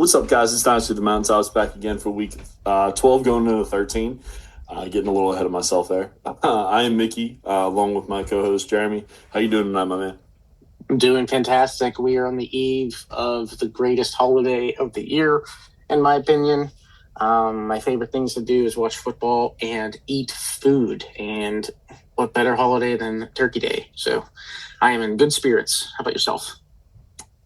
What's up, guys? It's Dynasty the Mountaintops back again for week 12 going into 13. Getting a little ahead of myself there. I am Mickey, along with my co-host Jeremy. How you doing tonight, my man? I'm doing fantastic. We are on the eve of the greatest holiday of the year, in my opinion. My favorite things to do is watch football and eat food. And what better holiday than Turkey Day? So I am in good spirits. How about yourself?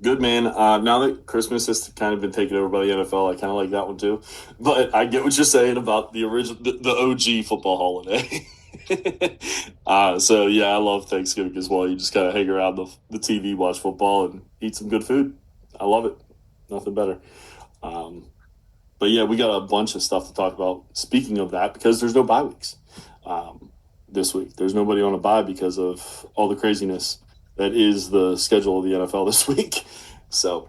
Good, man. Now that Christmas has kind of been taken over by the NFL, I kind of like that one too. But I get what you're saying about the original, the OG football holiday. So yeah, I love Thanksgiving as well. You just kind of hang around the TV, watch football, and eat some good food. I love it. Nothing better. Um, but yeah, we got a bunch of stuff to talk about. Speaking of that, because there's no bye weeks this week. There's nobody on a bye because of all the craziness that is the schedule of the NFL this week. So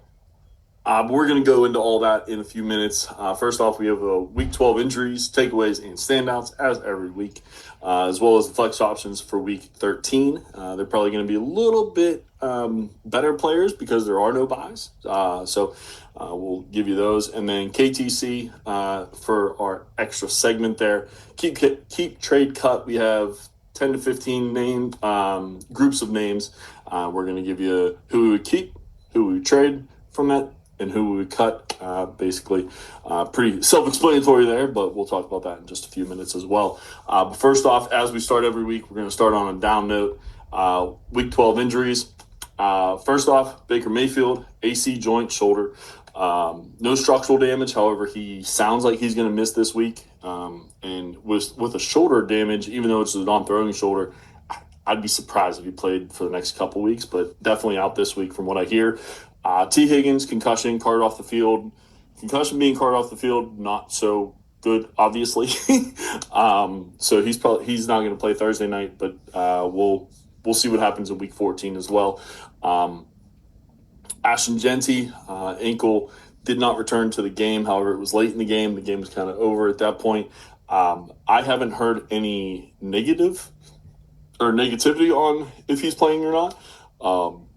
we're going to go into all that in a few minutes. First off, we have Week 12 injuries, takeaways, and standouts, as every week, as well as the flex options for Week 13. They're probably going to be a little bit better players because there are no buys. So we'll give you those. And then KTC for our extra segment there. Keep trade cut. We have 10 to 15 name groups of names. We're going to give you who we would keep, who we would trade from that, and who we would cut. Basically, pretty self-explanatory there, but we'll talk about that in just a few minutes as well. But first off, as we start every week, we're going to start on a down note. Week 12 injuries. First off, Baker Mayfield, AC joint, shoulder. No structural damage. However, he sounds like he's going to miss this week. And with a shoulder damage, even though it's a non-throwing shoulder, I'd be surprised if he played for the next couple weeks, but definitely out this week from what I hear. T. Higgins, concussion, carted off the field. Concussion being carted off the field, not so good, obviously. So he's not going to play Thursday night, but we'll see what happens in Week 14 as well. Ashton Genty, ankle, did not return to the game. However, it was late in the game. The game was kind of over at that point. I haven't heard any negative or negativity on if he's playing or not.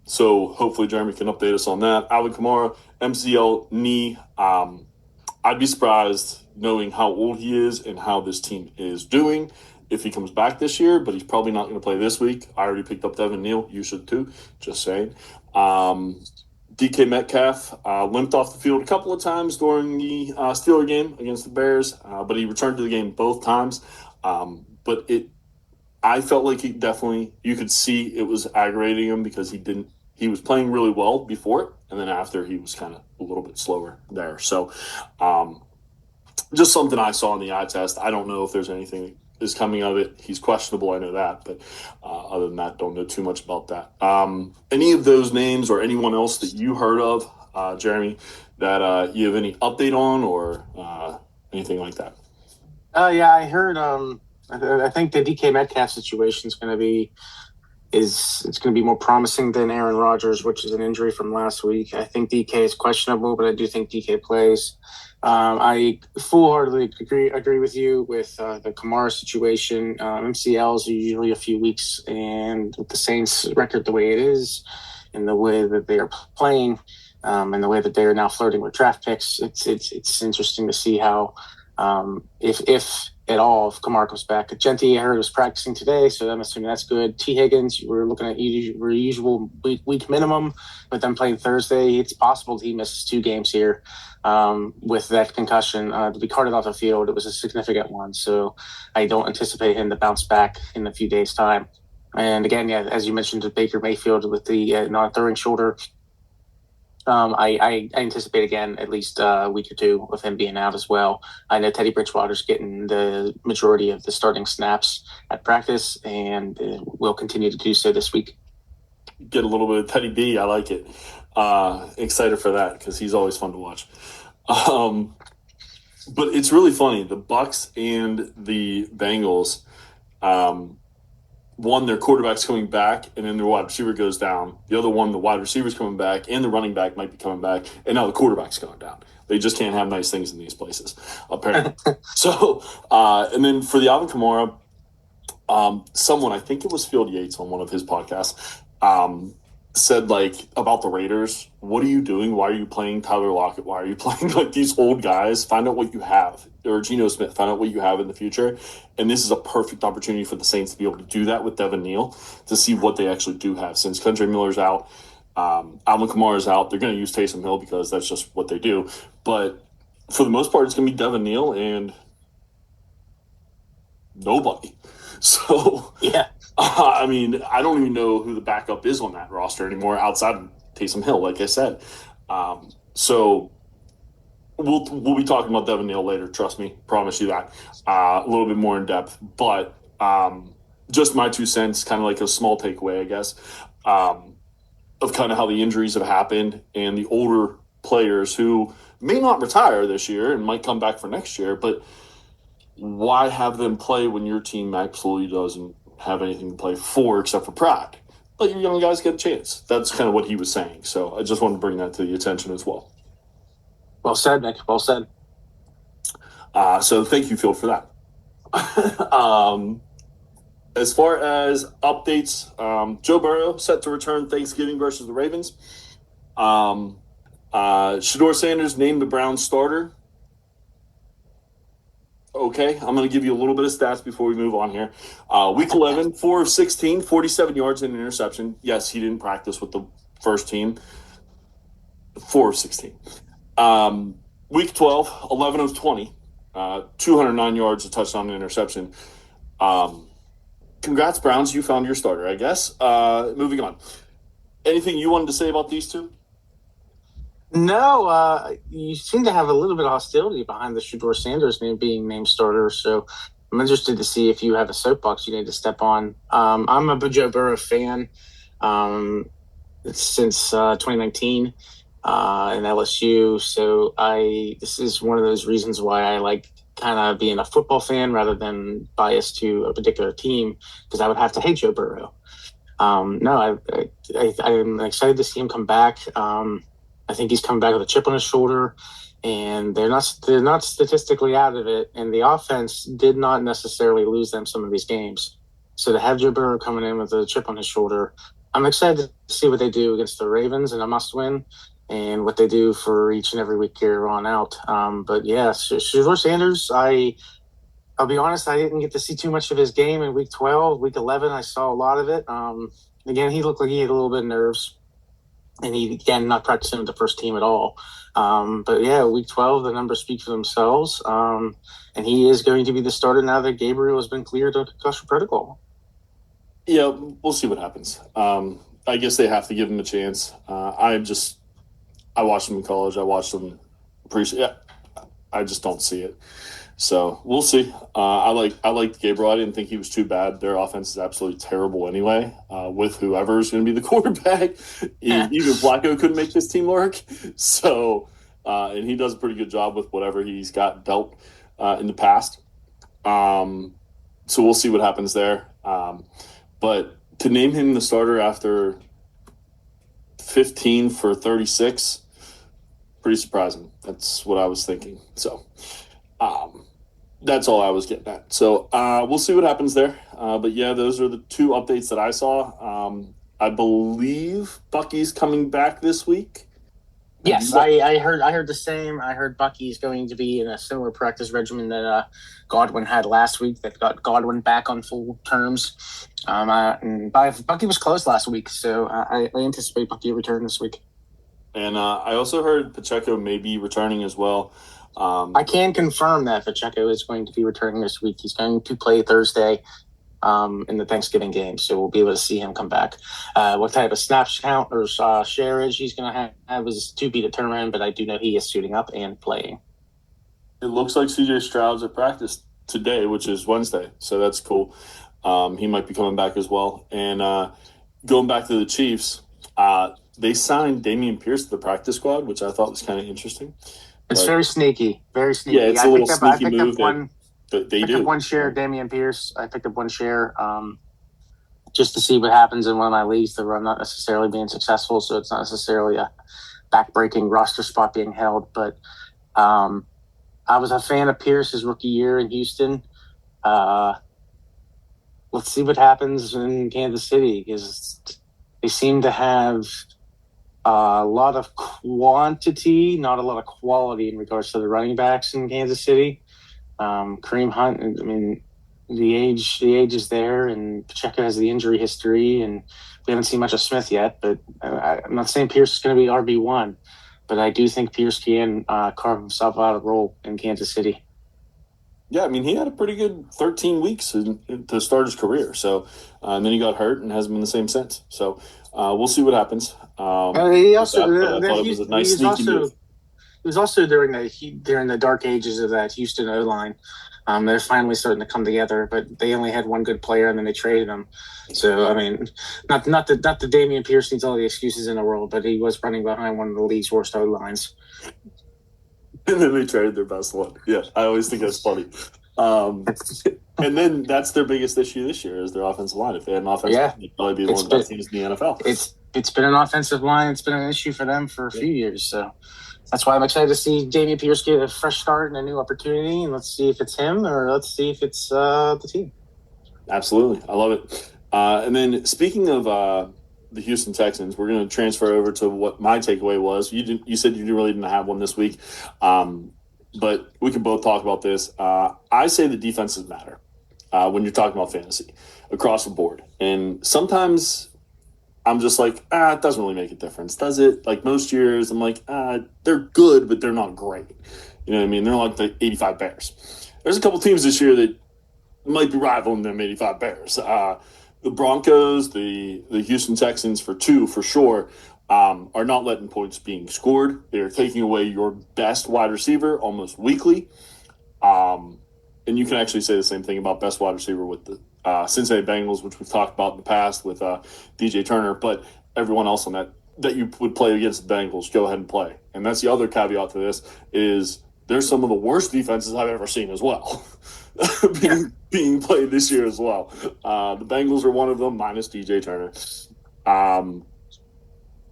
So hopefully Jeremy can update us on that. Alvin Kamara, MCL knee. I'd be surprised knowing how old he is and how this team is doing if he comes back this year, but he's probably not going to play this week. I already picked up Devin Neal. You should too. Just saying. DK Metcalf limped off the field a couple of times during the Steeler game against the Bears, but he returned to the game both times. I felt like you could see it was aggravating him because he was playing really well before it, and then after he was kind of a little bit slower there. So just something I saw in the eye test. I don't know if there's anything that is coming of it. He's questionable, I know that, but other than that, don't know too much about that. Any of those names or anyone else that you heard of, Jeremy, that you have any update on or anything like that? Yeah, I heard. I think the DK Metcalf situation is going to be more promising than Aaron Rodgers, which is an injury from last week. I think DK is questionable, but I do think DK plays. I full-heartedly agree with you with the Kamara situation. MCLs are usually a few weeks, and with the Saints record the way it is, and the way that they are playing, and the way that they are now flirting with draft picks, it's interesting to see how if at all, if Kamara comes back. Genty, I heard, was practicing today, so I'm assuming that's good. T. Higgins, we're looking at usual week minimum, but then playing Thursday, it's possible he misses 2 games here with that concussion. To be carted off the field, it was a significant one, so I don't anticipate him to bounce back in a few days' time. And again, yeah, as you mentioned, Baker Mayfield with the non-throwing shoulder, I anticipate, again, at least a week or two of him being out as well. I know Teddy Bridgewater's getting the majority of the starting snaps at practice, and will continue to do so this week. Get a little bit of Teddy B. I like it. Excited for that because he's always fun to watch. But it's really funny. The Bucs and the Bengals, one, their quarterback's coming back, and then their wide receiver goes down. The other one, the wide receiver's coming back, and the running back might be coming back, and now the quarterback's going down. They just can't have nice things in these places, apparently. So, and then for the Alvin Kamara, someone, I think it was Field Yates on one of his podcasts, said like about the Raiders, what are you doing? Why are you playing Tyler Lockett? Why are you playing like these old guys? Find out what you have. Or Geno Smith, find out what you have in the future. And this is a perfect opportunity for the Saints to be able to do that with Devin Neal to see what they actually do have. Since Kendrick Miller's out, Alvin Kamara's out, they're going to use Taysom Hill because that's just what they do. But for the most part, it's going to be Devin Neal and nobody. So Yeah. I mean, I don't even know who the backup is on that roster anymore outside of Taysom Hill, like I said. So we'll be talking about Devin Neal later. Trust me, promise you that. A little bit more in depth, but just my 2 cents, kind of like a small takeaway, I guess, of kind of how the injuries have happened and the older players who may not retire this year and might come back for next year, but why have them play when your team absolutely doesn't have anything to play for except for pride? Let your young guys get a chance. That's kind of what he was saying. So I just wanted to bring that to the attention as well. Well said, Nick. Well said. So thank you, Phil, for that. As far as updates, Joe Burrow set to return Thanksgiving versus the Ravens. Shedeur Sanders named the Browns starter. Okay, I'm going to give you a little bit of stats before we move on here. Week 11, 4 of 16, 47 yards and an interception. Yes, he didn't practice with the first team. 4 of 16. Week 12, 11 of 20, 209 yards, a touchdown, and interception. Congrats, Browns. You found your starter, I guess. Moving on. Anything you wanted to say about these two? No, you seem to have a little bit of hostility behind the Shedeur Sanders name being named starter. So I'm interested to see if you have a soapbox you need to step on. I'm a Joe Burrow fan since 2019 in LSU. So this is one of those reasons why I like kind of being a football fan rather than biased to a particular team because I would have to hate Joe Burrow. No, I'm excited to see him come back. I think he's coming back with a chip on his shoulder, and they're not statistically out of it. And the offense did not necessarily lose them some of these games. So to have Joe Burrow coming in with a chip on his shoulder, I'm excited to see what they do against the Ravens in a must-win, and what they do for each and every week here on out. But yeah, Shedeur Sanders, I'll be honest, I didn't get to see too much of his game in week 12. Week 11, I saw a lot of it. Again, he looked like he had a little bit of nerves, and he, again, not practicing with the first team at all. But yeah, week 12, the numbers speak for themselves. And he is going to be the starter now that Gabriel has been cleared of concussion protocol. Yeah, we'll see what happens. I guess they have to give him a chance. I watched him in college. I watched him appreciate. Yeah, I just don't see it. So we'll see. I liked Gabriel. I didn't think he was too bad. Their offense is absolutely terrible anyway. With whoever's going to be the quarterback, even Flacco couldn't make this team work. So, and he does a pretty good job with whatever he's got dealt in the past. So we'll see what happens there. But to name him the starter after 15 for 36, pretty surprising. That's what I was thinking. So. That's all I was getting at. So we'll see what happens there. But yeah, those are the two updates that I saw. I believe Bucky's coming back this week. Yes, I heard the same. I heard Bucky's going to be in a similar practice regimen that Godwin had last week. That got Godwin back on full terms. Bucky was close last week, so I anticipate Bucky return this week. And I also heard Pacheco may be returning as well. I can confirm that Pacheco is going to be returning this week. He's going to play Thursday in the Thanksgiving game, so we'll be able to see him come back. What type of snaps count or shareage he's going to have is to be determined, but I do know he is suiting up and playing. It looks like CJ Stroud's at practice today, which is Wednesday, so that's cool. He might be coming back as well. And going back to the Chiefs, they signed Dameon Pierce to the practice squad, which I thought was kind of interesting. It's very sneaky, very sneaky. Yeah, it's a little sneaky move that they do. I picked up one share of Dameon Pierce. I picked up one share just to see what happens in one of my leagues that I'm not necessarily being successful, so it's not necessarily a back-breaking roster spot being held. But I was a fan of Pierce his rookie year in Houston. Let's see what happens in Kansas City because They seem to have a lot of quantity, not a lot of quality in regards to the running backs in Kansas City. Kareem Hunt, I mean, the age is there, and Pacheco has the injury history, and we haven't seen much of Smith yet. But I'm not saying Pierce is going to be RB1, but I do think Pierce can carve himself out a role in Kansas City. Yeah, I mean, he had a pretty good 13 weeks to start his career. So, and then he got hurt and hasn't been the same since. So, we'll see what happens He with also that. But I thought it was a nice, sneaky move. It was also during the dark ages of that Houston O line. They're finally starting to come together, but they only had one good player, and then they traded him. So I mean, not that Damian Pierce needs all the excuses in the world, but he was running behind one of the league's worst O lines. And then they traded their best one. Yeah, I always think that's funny. Um, and then that's their biggest issue this year is their offensive line. If they had an offensive line, they'd probably be one of the best teams in the NFL. It's been an offensive line. It's been an issue for them for a few years. So that's why I'm excited to see Damian Pierce get a fresh start and a new opportunity. And let's see if it's him or let's see if it's the team. Absolutely. I love it. And then speaking of the Houston Texans, we're going to transfer over to what my takeaway was. You said you really didn't have one this week, but we can both talk about this. I say the defenses matter when you're talking about fantasy across the board. And sometimes I'm just like, it doesn't really make a difference, does it? Like most years, I'm like, they're good, but they're not great. You know what I mean? They're like the 85 Bears. There's a couple teams this year that might be rivaling them 85 Bears. The Broncos, the Houston Texans for two, for sure, are not letting points being scored. They're taking away your best wide receiver almost weekly. And you can actually say the same thing about best wide receiver with the Cincinnati Bengals, which we've talked about in the past with DJ Turner. But everyone else on that you would play against the Bengals, go ahead and play. And that's the other caveat to this is there's some of the worst defenses I've ever seen as well being played this year as well. The Bengals are one of them, minus DJ Turner.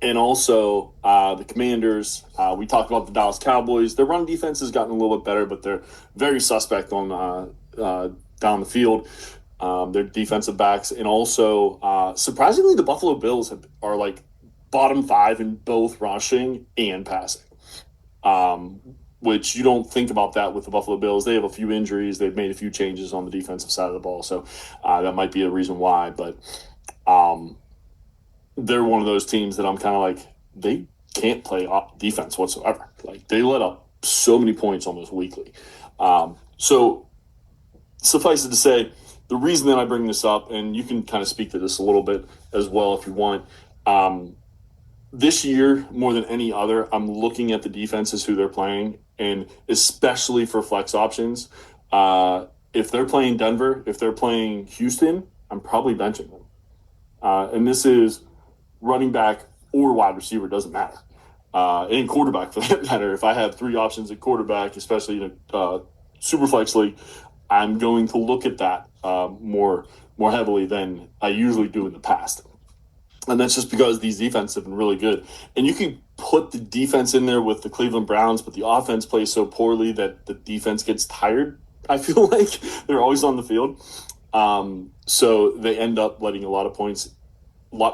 And also the Commanders. We talked about the Dallas Cowboys. Their run defense has gotten a little bit better, but they're very suspect on down the field. Their defensive backs. And also, surprisingly, the Buffalo Bills are like bottom 5 in both rushing and passing. Which you don't think about that with the Buffalo Bills. They have a few injuries. They've made a few changes on the defensive side of the ball. So that might be a reason why. But they're one of those teams that I'm kind of like, they can't play defense whatsoever. Like, they let up so many points almost weekly. So suffice it to say, the reason that I bring this up, and you can kind of speak to this a little bit as well if you want, this year, more than any other, I'm looking at the defenses who they're playing, and especially for flex options. If they're playing Denver, if they're playing Houston, I'm probably benching them. And this is running back or wide receiver, doesn't matter. And quarterback, for that matter. If I have 3 options at quarterback, especially in a super flex league, I'm going to look at that more heavily than I usually do in the past. And that's just because these defenses have been really good. And you can put the defense in there with the Cleveland Browns, but the offense plays so poorly that the defense gets tired, I feel like. They're always on the field. So they end up letting a lot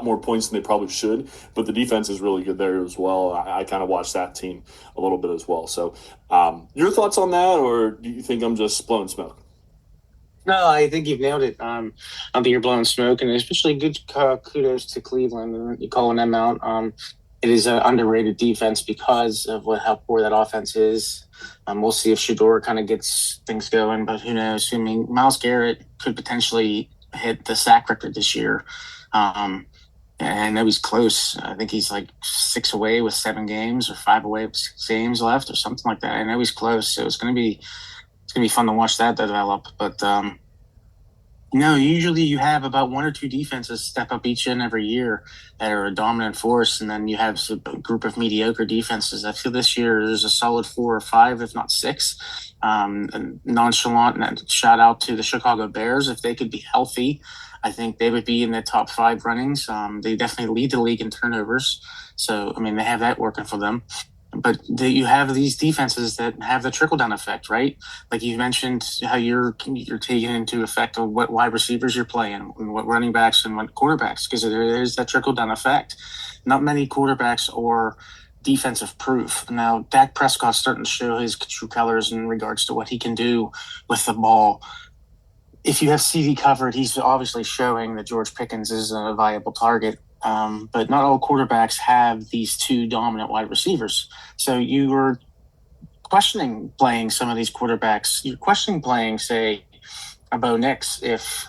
more points than they probably should. But the defense is really good there as well. I kind of watched that team a little bit as well. So your thoughts on that, or do you think I'm just blowing smoke? No, I think you've nailed it. I don't think you're blowing smoke, and especially good kudos to Cleveland. You calling them out. It is an underrated defense because of how poor that offense is. We'll see if Shador kind of gets things going, but who knows? I mean, Myles Garrett could potentially hit the sack record this year. And I know he's close. I think he's like 6 away with 7 games, or 5 away with 6 games left, or something like that. I know he's close, so it's gonna be fun to watch that develop. But usually you have about 1 or 2 defenses step up each and every year that are a dominant force, and then you have a group of mediocre defenses. I feel this year there's a solid 4 or 5, if not 6. Nonchalant, and shout out to the Chicago Bears. If they could be healthy, I think they would be in the top 5 runnings. They definitely lead the league in turnovers. So, I mean, they have that working for them. But you have these defenses that have the trickle down effect, right? Like you mentioned, how you're taking into effect of what wide receivers you're playing, and what running backs and what quarterbacks, because there is that trickle down effect. Not many quarterbacks are defensive proof. Now, Dak Prescott's starting to show his true colors in regards to what he can do with the ball. If you have CV covered, he's obviously showing that George Pickens is a viable target. But not all quarterbacks have these two dominant wide receivers. So you were questioning playing some of these quarterbacks. You're questioning playing, say, a Bo Nix if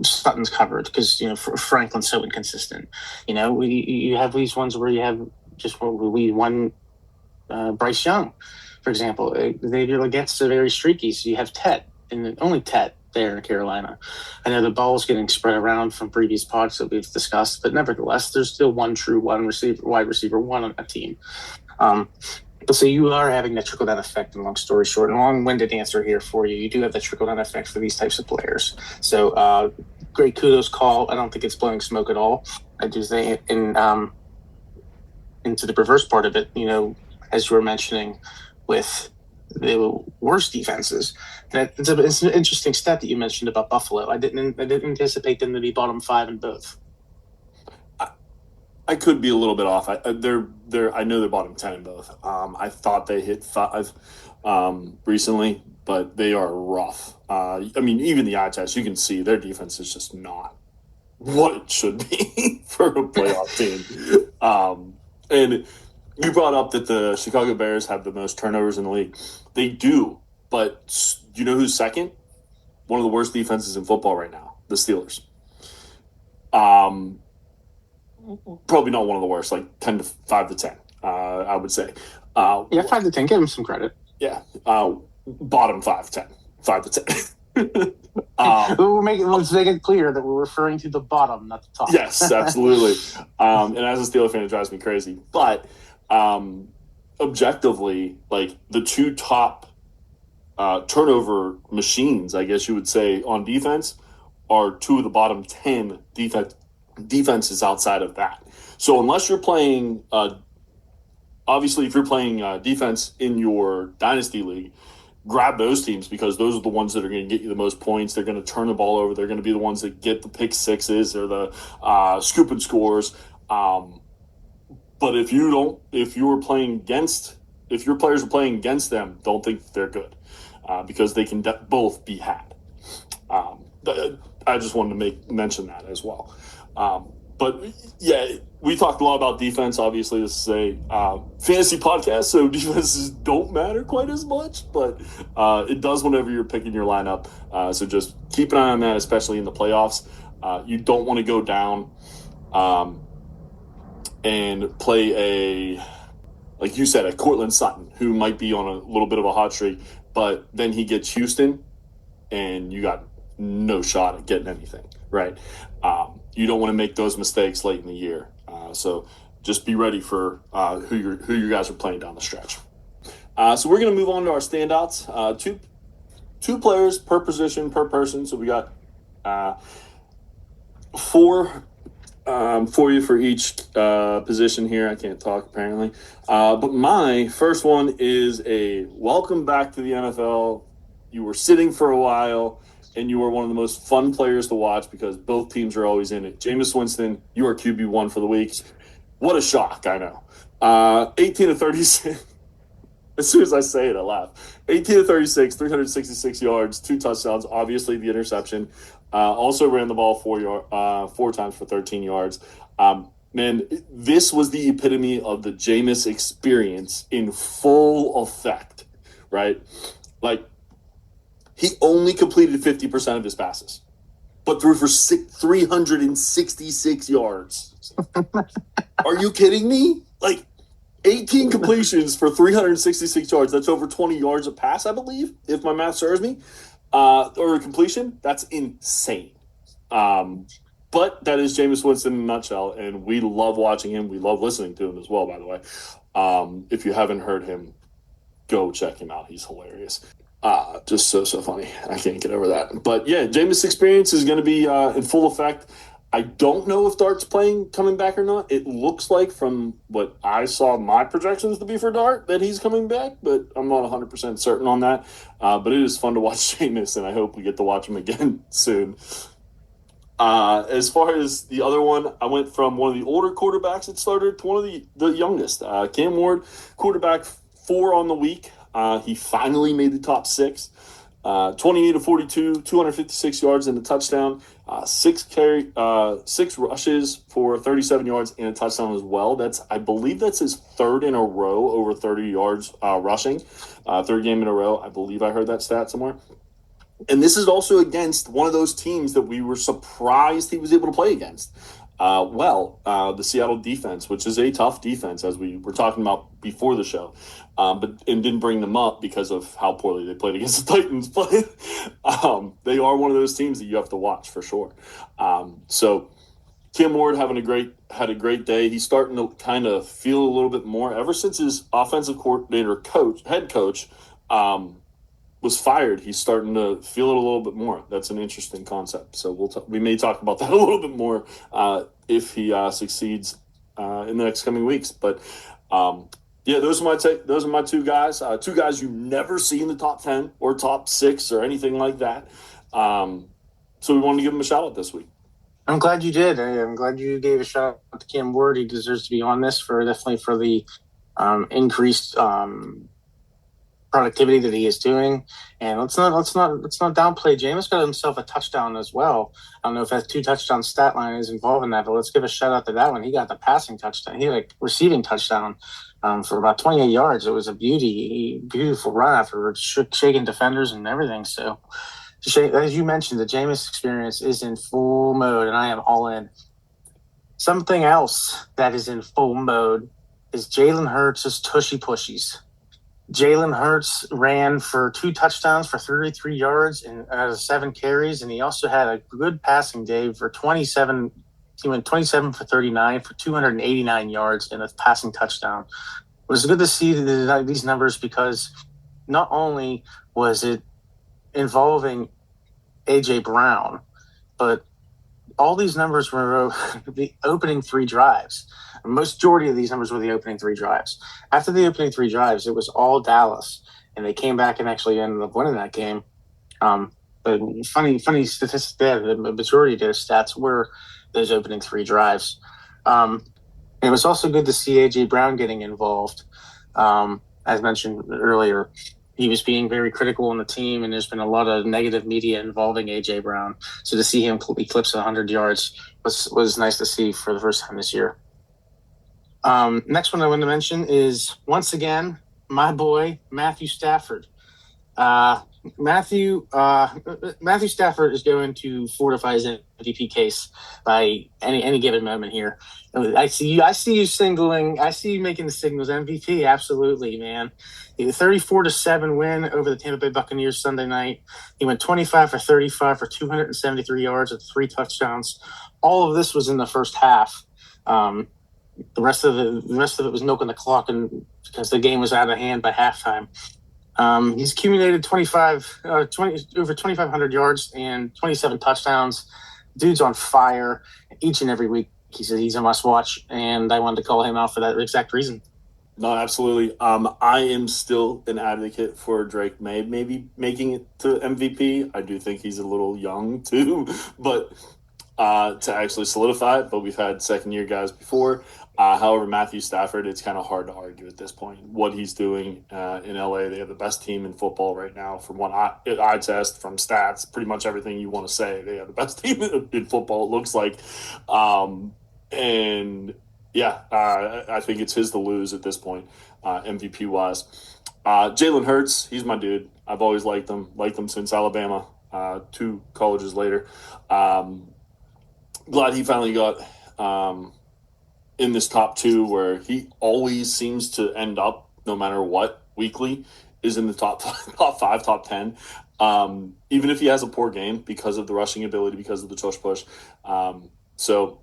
Sutton's covered, because Franklin's so inconsistent. You have these ones where you have just one Bryce Young, for example. Xavier Leggett's very streaky, so you have Tet, and only Tet there in Carolina. I know the ball's getting spread around from previous pods that we've discussed, but nevertheless, there's still one true wide receiver one on a team. So you are having that trickle down effect. And long story short, a long-winded answer here for you. You do have that trickle down effect for these types of players. So great kudos call. I don't think it's blowing smoke at all. I do think into the reverse part of it, as you were mentioning with the worst defenses, it's an interesting stat that you mentioned about Buffalo. I didn't anticipate them to be bottom 5 in both. I could be a little bit off. I know they're bottom 10 in both. I thought they hit 5 recently, but they are rough. Even the eye test, you can see their defense is just not what it should be for a playoff team. And you brought up that the Chicago Bears have the most turnovers in the league. They do, but you know who's second? One of the worst defenses in football right now, the Steelers. Probably not one of the worst, like 5 to 10, I would say. 5 to 10. Give them some credit. Yeah. Bottom 5 to 10. 5 to 10. Let's make it clear that we're referring to the bottom, not the top. Yes, absolutely. And as a Steelers fan, it drives me crazy. But objectively, like the two top turnover machines, I guess you would say, on defense are two of the bottom 10 defenses outside of that. So unless you're playing, obviously, if you're playing defense in your dynasty league, grab those teams, because those are the ones that are going to get you the most points. They're going to turn the ball over. They're going to be the ones that get the pick sixes or the scoop and scores. But if your players are playing against them, don't think they're good, because they can both be had. I just wanted to mention that as well. But yeah, we talked a lot about defense. Obviously, this is a fantasy podcast, so defenses don't matter quite as much, but it does whenever you're picking your lineup. So just keep an eye on that, especially in the playoffs. You don't want to go down and play like you said, a Cortland Sutton, who might be on a little bit of a hot streak, but then he gets Houston, and you got no shot at getting anything, right? You don't want to make those mistakes late in the year. So just be ready for who you guys are playing down the stretch. So we're going to move on to our standouts. Two players per position, per person. So we got 4 for you for each position here. I can't talk, apparently. But my first one is a welcome back to the NFL. You were sitting for a while, and you are one of the most fun players to watch because both teams are always in it. Jameis Winston, you are QB1 for the week. What a shock, I know. 18 to 36. As soon as I say it, I laugh. 18 to 36, 366 yards, 2 touchdowns, obviously the interception. Also ran the ball 4 times for 13 yards. Man, this was the epitome of the Jameis experience in full effect, right? Like, he only completed 50% of his passes, but threw for 366 yards. Are you kidding me? Like, 18 completions for 366 yards. That's over 20 yards a pass, I believe, if my math serves me. Or a completion. That's insane. But that is Jameis Winston in a nutshell, and we love watching him. We love listening to him as well, by the way. If you haven't heard him, go check him out. He's hilarious. Just so funny. I can't get over that. But yeah, Jameis' experience is going to be in full effect. I don't know if Dart's coming back or not. It looks like from what I saw my projections to be for Dart that he's coming back, but I'm not 100% certain on that. But it is fun to watch Jameis, and I hope we get to watch him again soon. As far as the other one, I went from one of the older quarterbacks that started to one of the youngest. Cam Ward, quarterback 4 on the week. He finally made the top 6. 28 to 42, 256 yards and a touchdown. 6 rushes for 37 yards and a touchdown as well. I believe that's his third in a row over 30 yards rushing. Third game in a row. I believe I heard that stat somewhere. And this is also against one of those teams that we were surprised he was able to play against. The Seattle defense, which is a tough defense, as we were talking about before the show, and didn't bring them up because of how poorly they played against the Titans. But they are one of those teams that you have to watch for sure. So Kim Ward had a great day. He's starting to kind of feel a little bit more ever since his offensive coordinator, head coach, was fired. He's starting to feel it a little bit more. That's an interesting concept. So we may talk about that a little bit more if he succeeds in the next coming weeks. But those are my 2 guys. 2 guys you never see in the top 10 or top 6 or anything like that. So we wanted to give him a shout out this week. I'm glad you did. I'm glad you gave a shout out to Cam Ward. He deserves to be on this definitely for the increased productivity that he is doing. And let's not downplay. Jameis got himself a touchdown as well. I don't know if that 2 touchdown stat line is involved in that, but let's give a shout out to that one. He got the passing touchdown. He had a receiving touchdown for about 28 yards. It was a beautiful run afterwards, shaking defenders and everything. So, as you mentioned, the Jameis experience is in full mode, and I am all in. Something else that is in full mode is Jalen Hurts' tushy pushies. Jalen Hurts ran for 2 touchdowns for 33 yards and 7 carries, and he also had a good passing day for 27. He went 27 for 39 for 289 yards and a passing touchdown. It was good to see these numbers because not only was it involving A.J. Brown, but all these numbers were the opening 3 drives. The majority of these numbers were the opening 3 drives. After the opening 3 drives, it was all Dallas, and they came back and actually ended up winning that game. But funny statistic there, the majority of their stats were those opening 3 drives. And it was also good to see A.J. Brown getting involved. As mentioned earlier, he was being very critical on the team, and there's been a lot of negative media involving A.J. Brown. So to see him eclipse 100 yards was nice to see for the first time this year. Next one I want to mention is, once again, my boy, Matthew Stafford. Matthew Stafford is going to fortify his MVP case by any given moment here. I see you making the signals. MVP, absolutely, man. The 34-7 win over the Tampa Bay Buccaneers Sunday night. He went 25 for 35 for 273 yards and 3 touchdowns. All of this was in the first half. The rest of it was milking the clock, and because the game was out of hand by halftime. He's accumulated over 2,500 yards and 27 touchdowns. Dude's on fire each and every week. He says he's a must-watch, and I wanted to call him out for that exact reason. No, absolutely. I am still an advocate for Drake May maybe making it to MVP. I do think he's a little young too, but to actually solidify it. But we've had second-year guys before. However, Matthew Stafford, it's kind of hard to argue at this point what he's doing in LA. They have the best team in football right now, from what I test, from stats, pretty much everything you want to say. They have the best team in football, it looks like. I think it's his to lose at this point, MVP wise. Jalen Hurts, he's my dude. I've always liked him since Alabama, 2 colleges later. Glad he finally got in this top 2, where he always seems to end up, no matter what, weekly, is in the top 5, top 10. Even if he has a poor game, because of the rushing ability, because of the tush push. So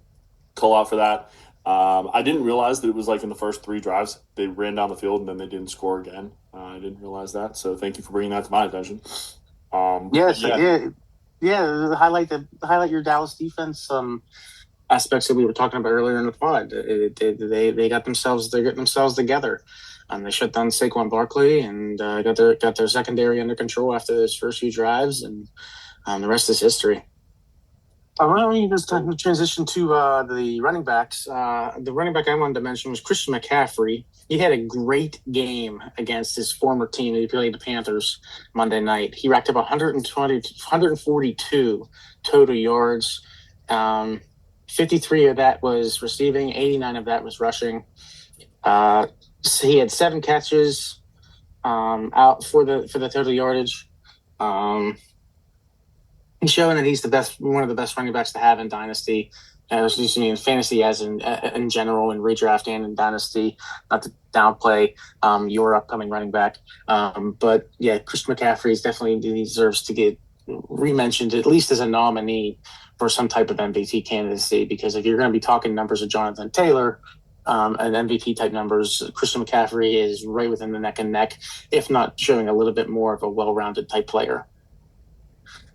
call out for that. I didn't realize that it was like in the first 3 drives they ran down the field and then they didn't score again. I didn't realize that. So thank you for bringing that to my attention. Highlight your Dallas defense. aspects that we were talking about earlier in the pod. They got themselves they're getting themselves together. They shut down Saquon Barkley and got their secondary under control after those first few drives, and the rest is history. Why don't we just transition to the running backs? The running back I wanted to mention was Christian McCaffrey. He had a great game against his former team. He played the Panthers Monday night. He racked up 142 total yards. 53 of that was receiving, 89 of that was rushing. So he had 7 catches out for the total yardage. He's showing that he's one of the best running backs to have in Dynasty. Excuse me, in fantasy as in general, in redraft and in Dynasty. Not to downplay your upcoming running back. But yeah, Christian McCaffrey definitely deserves to get re-mentioned, at least as a nominee for some type of MVP candidacy, because if you're going to be talking numbers of Jonathan Taylor, and MVP type numbers, Christian McCaffrey is right within the neck and neck, if not showing a little bit more of a well-rounded type player.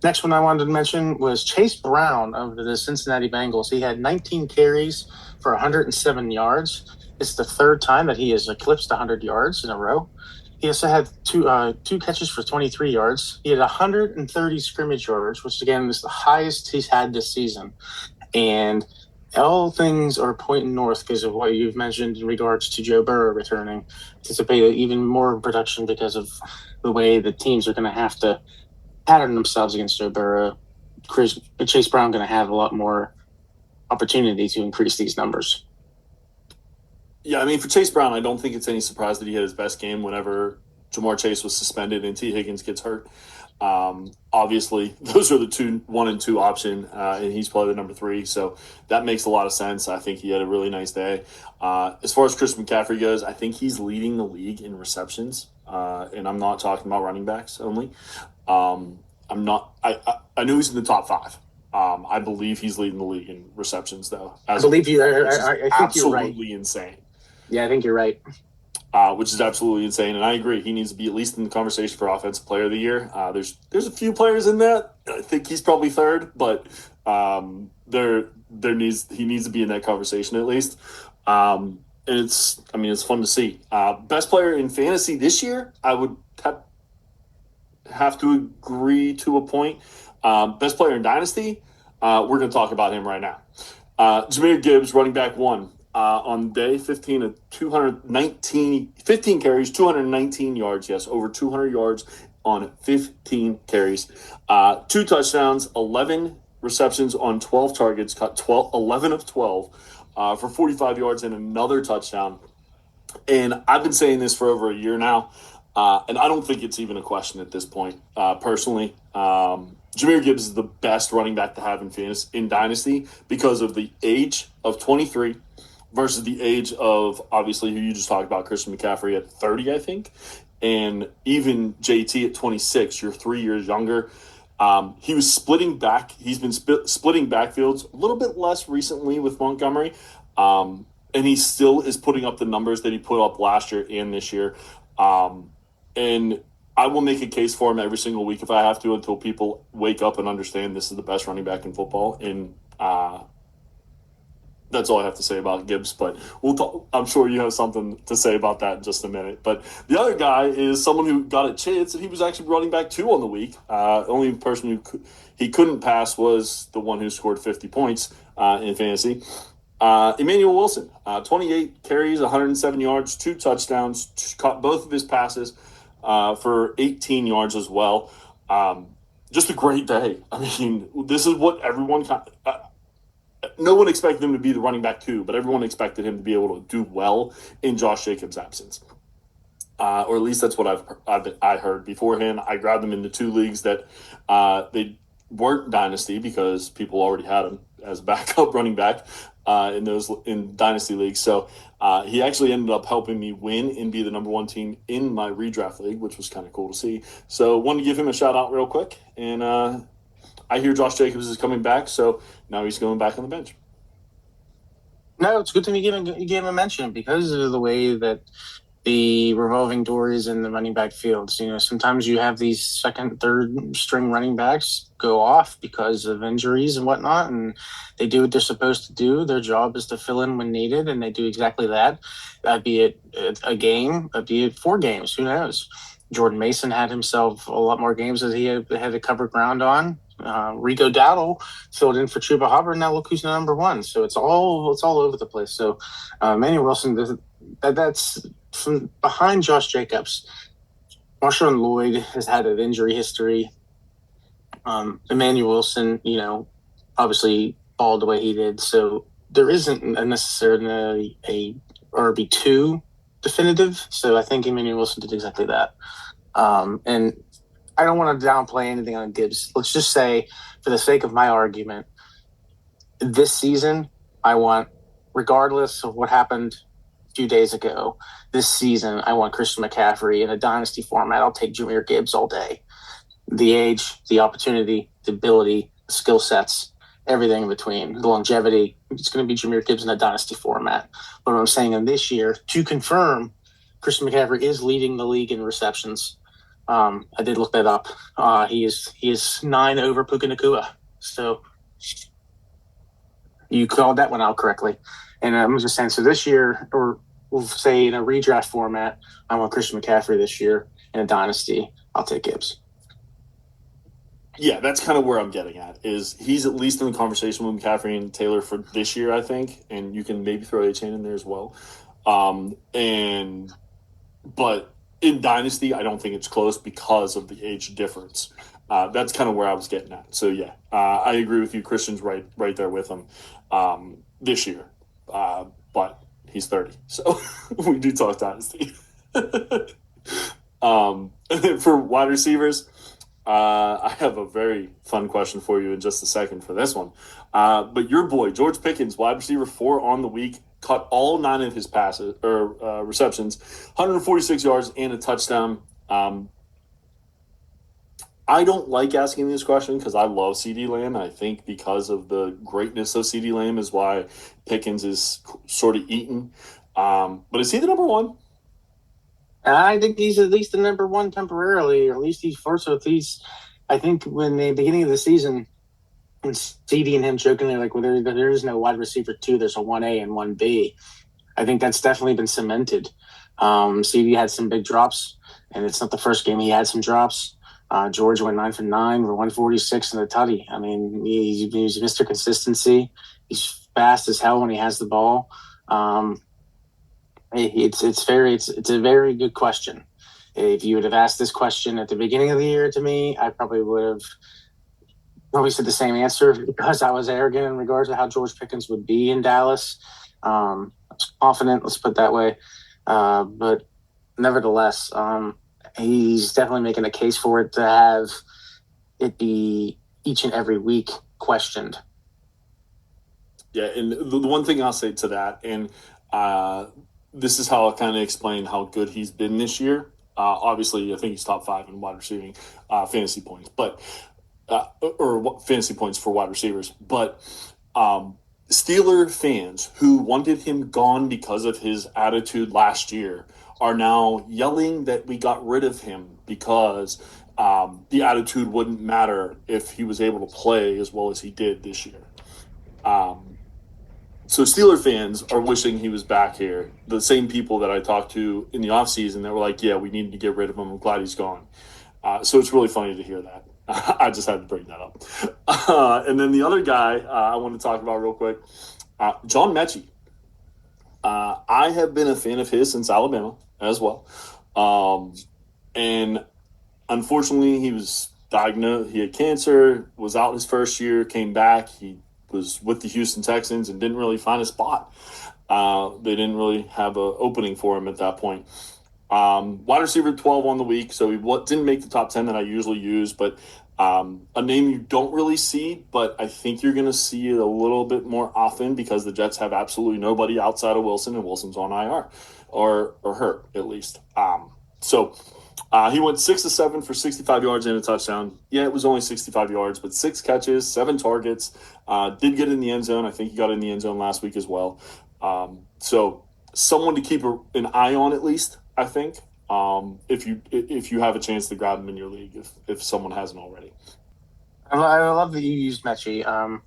Next one I wanted to mention was Chase Brown of the Cincinnati Bengals. He had 19 carries for 107 yards. It's the third time that he has eclipsed 100 yards in a row. He also had two catches for 23 yards. He had 130 scrimmage yards, which again is the highest he's had this season. And all things are pointing north because of what you've mentioned in regards to Joe Burrow returning. Anticipate even more production because of the way the teams are going to have to pattern themselves against Joe Burrow. Chase Brown going to have a lot more opportunity to increase these numbers. Yeah, I mean, for Chase Brown, I don't think it's any surprise that he had his best game whenever Jamar Chase was suspended and T. Higgins gets hurt. Obviously, those are the 1 and 2 option, and he's probably the number 3, so that makes a lot of sense. I think he had a really nice day. As far as Christian McCaffrey goes, I think he's leading the league in receptions, and I'm not talking about running backs only. I'm not. I know he's in the top 5. I believe he's leading the league in receptions, though. I believe you. I think absolutely you're right. Insane. Yeah, I think you're right. Which is absolutely insane, and I agree. He needs to be at least in the conversation for Offensive Player of the Year. There's a few players in that. I think he's probably third, but he needs to be in that conversation at least. And it's fun to see. Best player in fantasy this year, I would have to agree to a point. Best player in Dynasty, we're going to talk about him right now. Jahmyr Gibbs, running back 1. On day 15 of 15 carries, 219 yards. Yes, over 200 yards on 15 carries. 2 touchdowns, 11 receptions on 12 targets, caught 11 of 12 for 45 yards and another touchdown. And I've been saying this for over a year now, and I don't think it's even a question at this point, personally. Jahmyr Gibbs is the best running back to have in Dynasty because of the age of 23 versus the age of, obviously, who you just talked about, Christian McCaffrey at 30, I think, and even JT at 26. You're 3 years younger. He was splitting back. He's been splitting backfields a little bit less recently with Montgomery, and he still is putting up the numbers that he put up last year and this year. And I will make a case for him every single week if I have to until people wake up and understand this is the best running back in football. And that's all I have to say about Gibbs, but we'll talk. I'm sure you have something to say about that in just a minute. But the other guy is someone who got a chance, and he was actually running back 2 on the week. The only person he couldn't pass was the one who scored 50 points in fantasy. Emmanuel Wilson, 28 carries, 107 yards, 2 touchdowns, caught both of his passes for 18 yards as well. Just a great day. I mean, this is what everyone no one expected him to be the running back 2, but everyone expected him to be able to do well in Josh Jacobs' absence. Or at least that's what I heard beforehand. I grabbed him into 2 leagues that they weren't Dynasty because people already had him as backup running back in Dynasty leagues. So he actually ended up helping me win and be the number 1 team in my redraft league, which was kind of cool to see. So wanted to give him a shout out real quick. And I hear Josh Jacobs is coming back, so now he's going back on the bench. No, it's good to me you gave him a mention because of the way that the revolving doors in the running back fields. Sometimes you have these second, third string running backs go off because of injuries and whatnot, and they do what they're supposed to do. Their job is to fill in when needed, and they do exactly that. Be it a game, be it 4 games, who knows? Jordan Mason had himself a lot more games that he had to cover ground on. Rico Dowdle filled in for Chuba Hubbard. Now look who's number one. So it's all over the place. So Emmanuel Wilson, that's from behind Josh Jacobs. Marshawn Lloyd has had an injury history. Emmanuel Wilson, obviously balled the way he did. So there isn't necessarily a RB2 definitive. So I think Emmanuel Wilson did exactly that. And I don't want to downplay anything on Gibbs. Let's just say, for the sake of my argument, this season, I want, regardless of what happened a few days ago, this season, I want Christian McCaffrey in a dynasty format. I'll take Jahmyr Gibbs all day. The age, the opportunity, the ability, the skill sets, everything in between, the longevity. It's going to be Jahmyr Gibbs in a dynasty format. But what I'm saying in this year, to confirm, Christian McCaffrey is leading the league in receptions. I did look that up. He is 9 over Puka Nacua. So you called that one out correctly. And I'm just saying, so this year, or we'll say in a redraft format, I want Christian McCaffrey this year. In a dynasty, I'll take Gibbs. Yeah, that's kind of where I'm getting at. Is he's at least in the conversation with McCaffrey and Taylor for this year, I think, and you can maybe throw A-Chain in there as well. But in Dynasty, I don't think it's close because of the age difference. That's kind of where I was getting at. So yeah, I agree with you. Christian's right there with him this year, but he's 30, so we do talk Dynasty. For wide receivers, I have a very fun question for you in just a second for this one. But your boy, George Pickens, wide receiver 4 on the week, caught all 9 of his passes or receptions, 146 yards and a touchdown. I don't like asking this question because I love CeeDee Lamb. I think because of the greatness of CeeDee Lamb is why Pickens is sort of eaten. But is he the number one? I think he's at least the number one temporarily, or at least he's first. So I think when the beginning of the season, and CeeDee and him jokingly like, well, there is no wide receiver 2. There's a 1A and 1B. I think that's definitely been cemented. CeeDee had some big drops, and it's not the first game he had some drops. George went 9 for 9 for 146 in the tutty. I mean, he's Mr. Consistency. He's fast as hell when he has the ball. It's a very good question. If you would have asked this question at the beginning of the year to me, I probably would have said the same answer because I was arrogant in regards to how George Pickens would be in Dallas. I was confident, let's put it that way. But nevertheless, he's definitely making a case for it to have it be each and every week questioned. Yeah, and the one thing I'll say to that, and this is how I'll kind of explain how good he's been this year. Obviously, I think he's top 5 in wide receiving fantasy points, but or fantasy points for wide receivers. But Steeler fans who wanted him gone because of his attitude last year are now yelling that we got rid of him because the attitude wouldn't matter if he was able to play as well as he did this year. So Steeler fans are wishing he was back here. The same people that I talked to in the offseason that were like, yeah, we need to get rid of him. I'm glad he's gone. So it's really funny to hear that. I just had to bring that up. And then the other guy I want to talk about real quick, John Mechie. I have been a fan of his since Alabama as well. And unfortunately, he was diagnosed. He had cancer, was out his first year, came back. He was with the Houston Texans and didn't really find a spot. They didn't really have an opening for him at that point. Wide receiver 12 on the week, so he didn't make the top 10 that I usually use, but a name you don't really see, but I think you're going to see it a little bit more often because the Jets have absolutely nobody outside of Wilson, and Wilson's on IR, or hurt at least. So he went 6 of 7 for 65 yards and a touchdown. Yeah, it was only 65 yards, but 6 catches, 7 targets. Did get in the end zone. I think he got in the end zone last week as well. So someone to keep an eye on at least. I think. If you have a chance to grab him in your league, if someone hasn't already. I love that you used Mechie.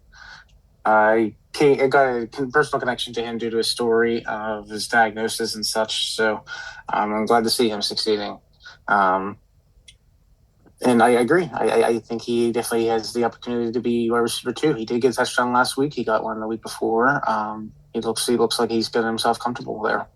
I got a personal connection to him due to his story of his diagnosis and such. So I'm glad to see him succeeding. Um, and I agree. I think he definitely has the opportunity to be wide receiver too. He did get a touchdown last week. He got one the week before. He looks like he's getting himself comfortable there.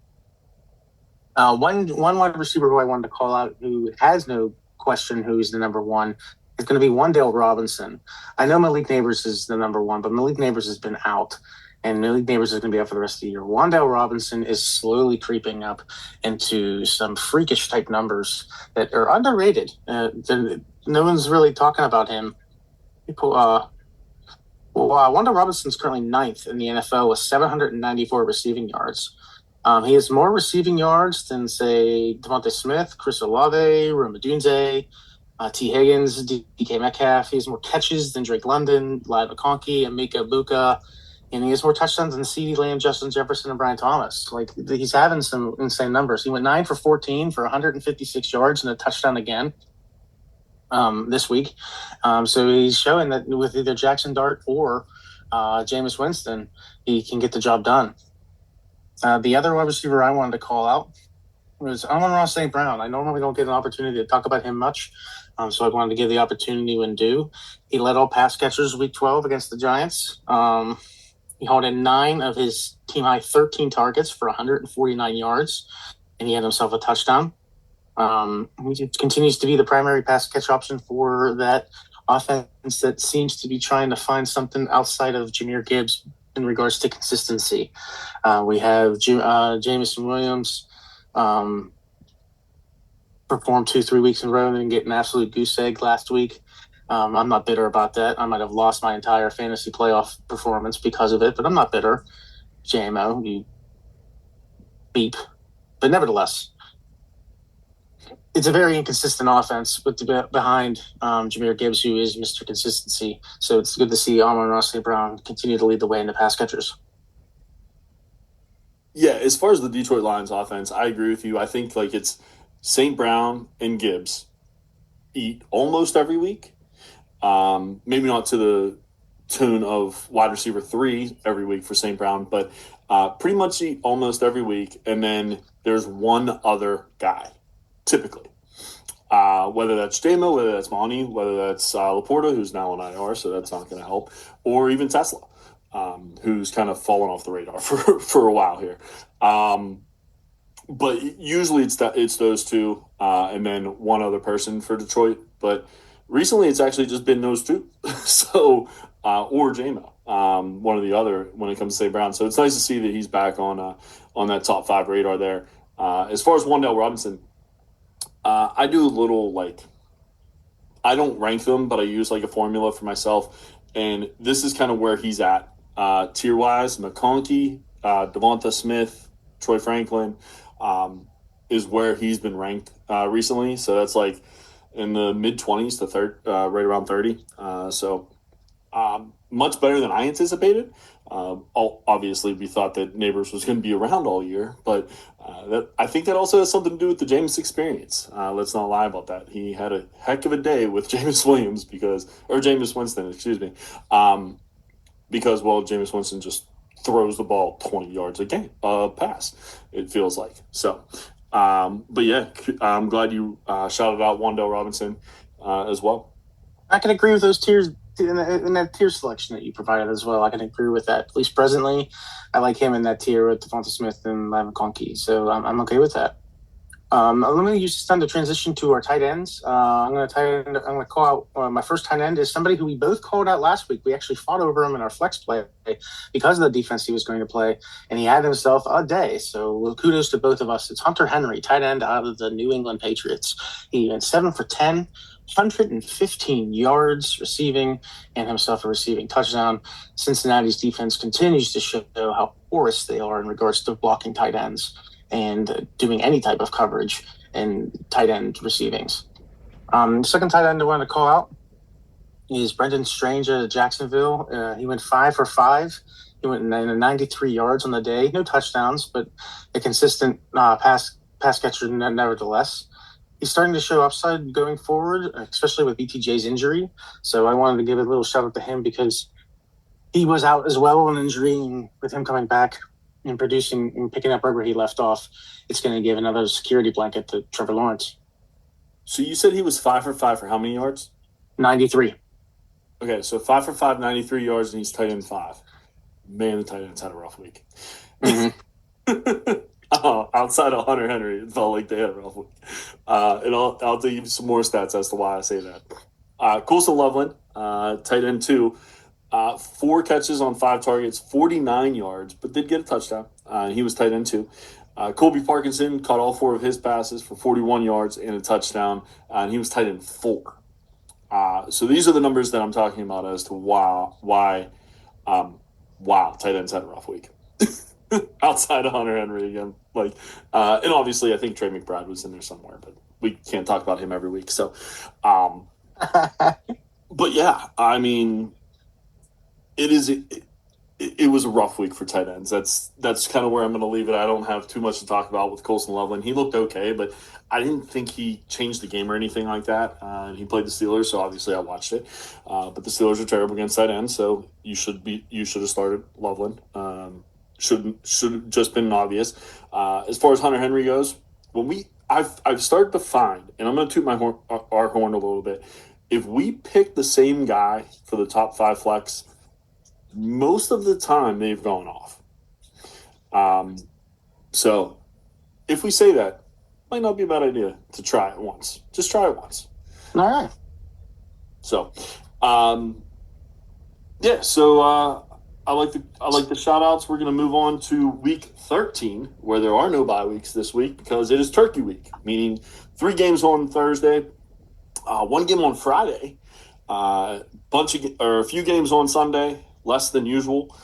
One wide receiver who I wanted to call out, who has no question who's the number one, is going to be Wan'Dale Robinson. I know Malik Neighbors is the number one, but Malik Neighbors has been out, and Malik Neighbors is going to be out for the rest of the year. Wan'Dale Robinson is slowly creeping up into some freakish type numbers that are underrated. No one's really talking about him. People, Wan'Dale Robinson's currently ninth in the NFL with 794 receiving yards. He has more receiving yards than, say, Devontae Smith, Chris Olave, Rome Odunze, T. Higgins, DK Metcalf. He has more catches than Drake London, Lyle McConkey, and Mika Buka. And he has more touchdowns than CeeDee Lamb, Justin Jefferson, and Brian Thomas. Like, he's having some insane numbers. He went 9 for 14 for 156 yards and a touchdown again this week. So he's showing that with either Jackson Dart or Jameis Winston, he can get the job done. The other wide receiver I wanted to call out was Amon-Ra St. Brown. I normally don't get an opportunity to talk about him much, so I wanted to give the opportunity when due. He led all pass catchers week 12 against the Giants. He held in 9 of his team-high 13 targets for 149 yards, and he had himself a touchdown. He continues to be the primary pass catch option for that offense that seems to be trying to find something outside of Jahmyr Gibbs in regards to consistency. We have Jameson Williams performed 2-3 weeks in a row and get an absolute goose egg last week. I'm not bitter about that. I might have lost my entire fantasy playoff performance because of it, but I'm not bitter. JMO, you beep. But nevertheless, it's a very inconsistent offense behind Jahmyr Gibbs, who is Mr. Consistency. So it's good to see Amon-Ra St. Brown continue to lead the way in the pass catchers. Yeah, as far as the Detroit Lions offense, I agree with you. I think like it's St. Brown and Gibbs eat almost every week. Maybe not to the tune of wide receiver 3 every week for St. Brown, but pretty much eat almost every week. And then there's one other guy, typically. Whether that's JMO, whether that's Monty, whether that's Laporta, who's now on IR, so that's not going to help, or even Tesla, who's kind of fallen off the radar for a while here. But usually it's those two, and then one other person for Detroit. But recently it's actually just been those two. So or JMO, one or the other when it comes to St. Brown. So it's nice to see that he's back on that top 5 radar there. As far as Wan'Dale Robinson, I do a little I don't rank them, but I use like a formula for myself, and this is kind of where he's at tier wise. McConkey, Devonta Smith, Troy Franklin is where he's been ranked recently. So that's like in the mid 20s to right around 30. So much better than I anticipated. Obviously, we thought that Neighbors was going to be around all year, but I think that also has something to do with the Jameis experience. Let's not lie about that. He had a heck of a day with Jameis Winston, excuse me, because Jameis Winston just throws the ball 20 yards a game, pass. It feels like so. But yeah, I'm glad you shouted out Wan'Dale Robinson as well. I can agree with those tiers in that tier selection that you provided as well. I can agree with that. At least presently, I like him in that tier with Devonta Smith and Lyle McConkey. So I'm okay with that. Let me use this time to transition to our tight ends. I'm going to call out my first tight end is somebody who we both called out last week. We actually fought over him in our flex play because of the defense he was going to play, and he had himself a day. So kudos to both of us. It's Hunter Henry, tight end out of the New England Patriots. He went 7 for 10. 115 yards receiving and himself a receiving touchdown. Cincinnati's defense continues to show how porous they are in regards to blocking tight ends and doing any type of coverage in tight end receivings. Second tight end I want to call out is Brendan Strange at Jacksonville. He went 5 for 5. He went 93 yards on the day. No touchdowns, but a consistent pass pass catcher nevertheless. He's starting to show upside going forward, especially with BTJ's injury. So I wanted to give a little shout out to him because he was out as well with an injury, and with him coming back and producing and picking up right where he left off, it's going to give another security blanket to Trevor Lawrence. So you said he was 5 for 5 for how many yards? 93. Okay, so 5 for 5, 93 yards, and he's tight end 5. Man, the tight end's had a rough week. Mm-hmm. Outside of Hunter Henry, it felt like they had a rough week. And I'll give you some more stats as to why I say that. Colson Loveland, tight end 2, 4 catches on 5 targets, 49 yards, but did get a touchdown. He was tight end 2. Colby Parkinson caught all 4 of his passes for 41 yards and a touchdown, and he was tight end 4. So these are the numbers that I'm talking about as to why tight ends had a rough week. Outside of Hunter Henry again. And obviously I think Trey McBride was in there somewhere, but we can't talk about him every week. So, but yeah, I mean, it was a rough week for tight ends. That's kind of where I'm going to leave it. I don't have too much to talk about with Colson Loveland. He looked okay, but I didn't think he changed the game or anything like that. He played the Steelers, so obviously I watched it. But the Steelers are terrible against tight ends, so you should have started Loveland. Should have just been obvious. As far as Hunter Henry goes, I've started to find, and I'm going to toot our horn a little bit. If we pick the same guy for the top 5 flex, most of the time they've gone off. So if we say that, it might not be a bad idea to try it once. Just try it once. All right. So, yeah. So I like the shout outs. We're going to move on to week 13, where there are no bye weeks this week because it is Turkey week, meaning 3 games on Thursday, 1 game on Friday, a few games on Sunday, less than usual,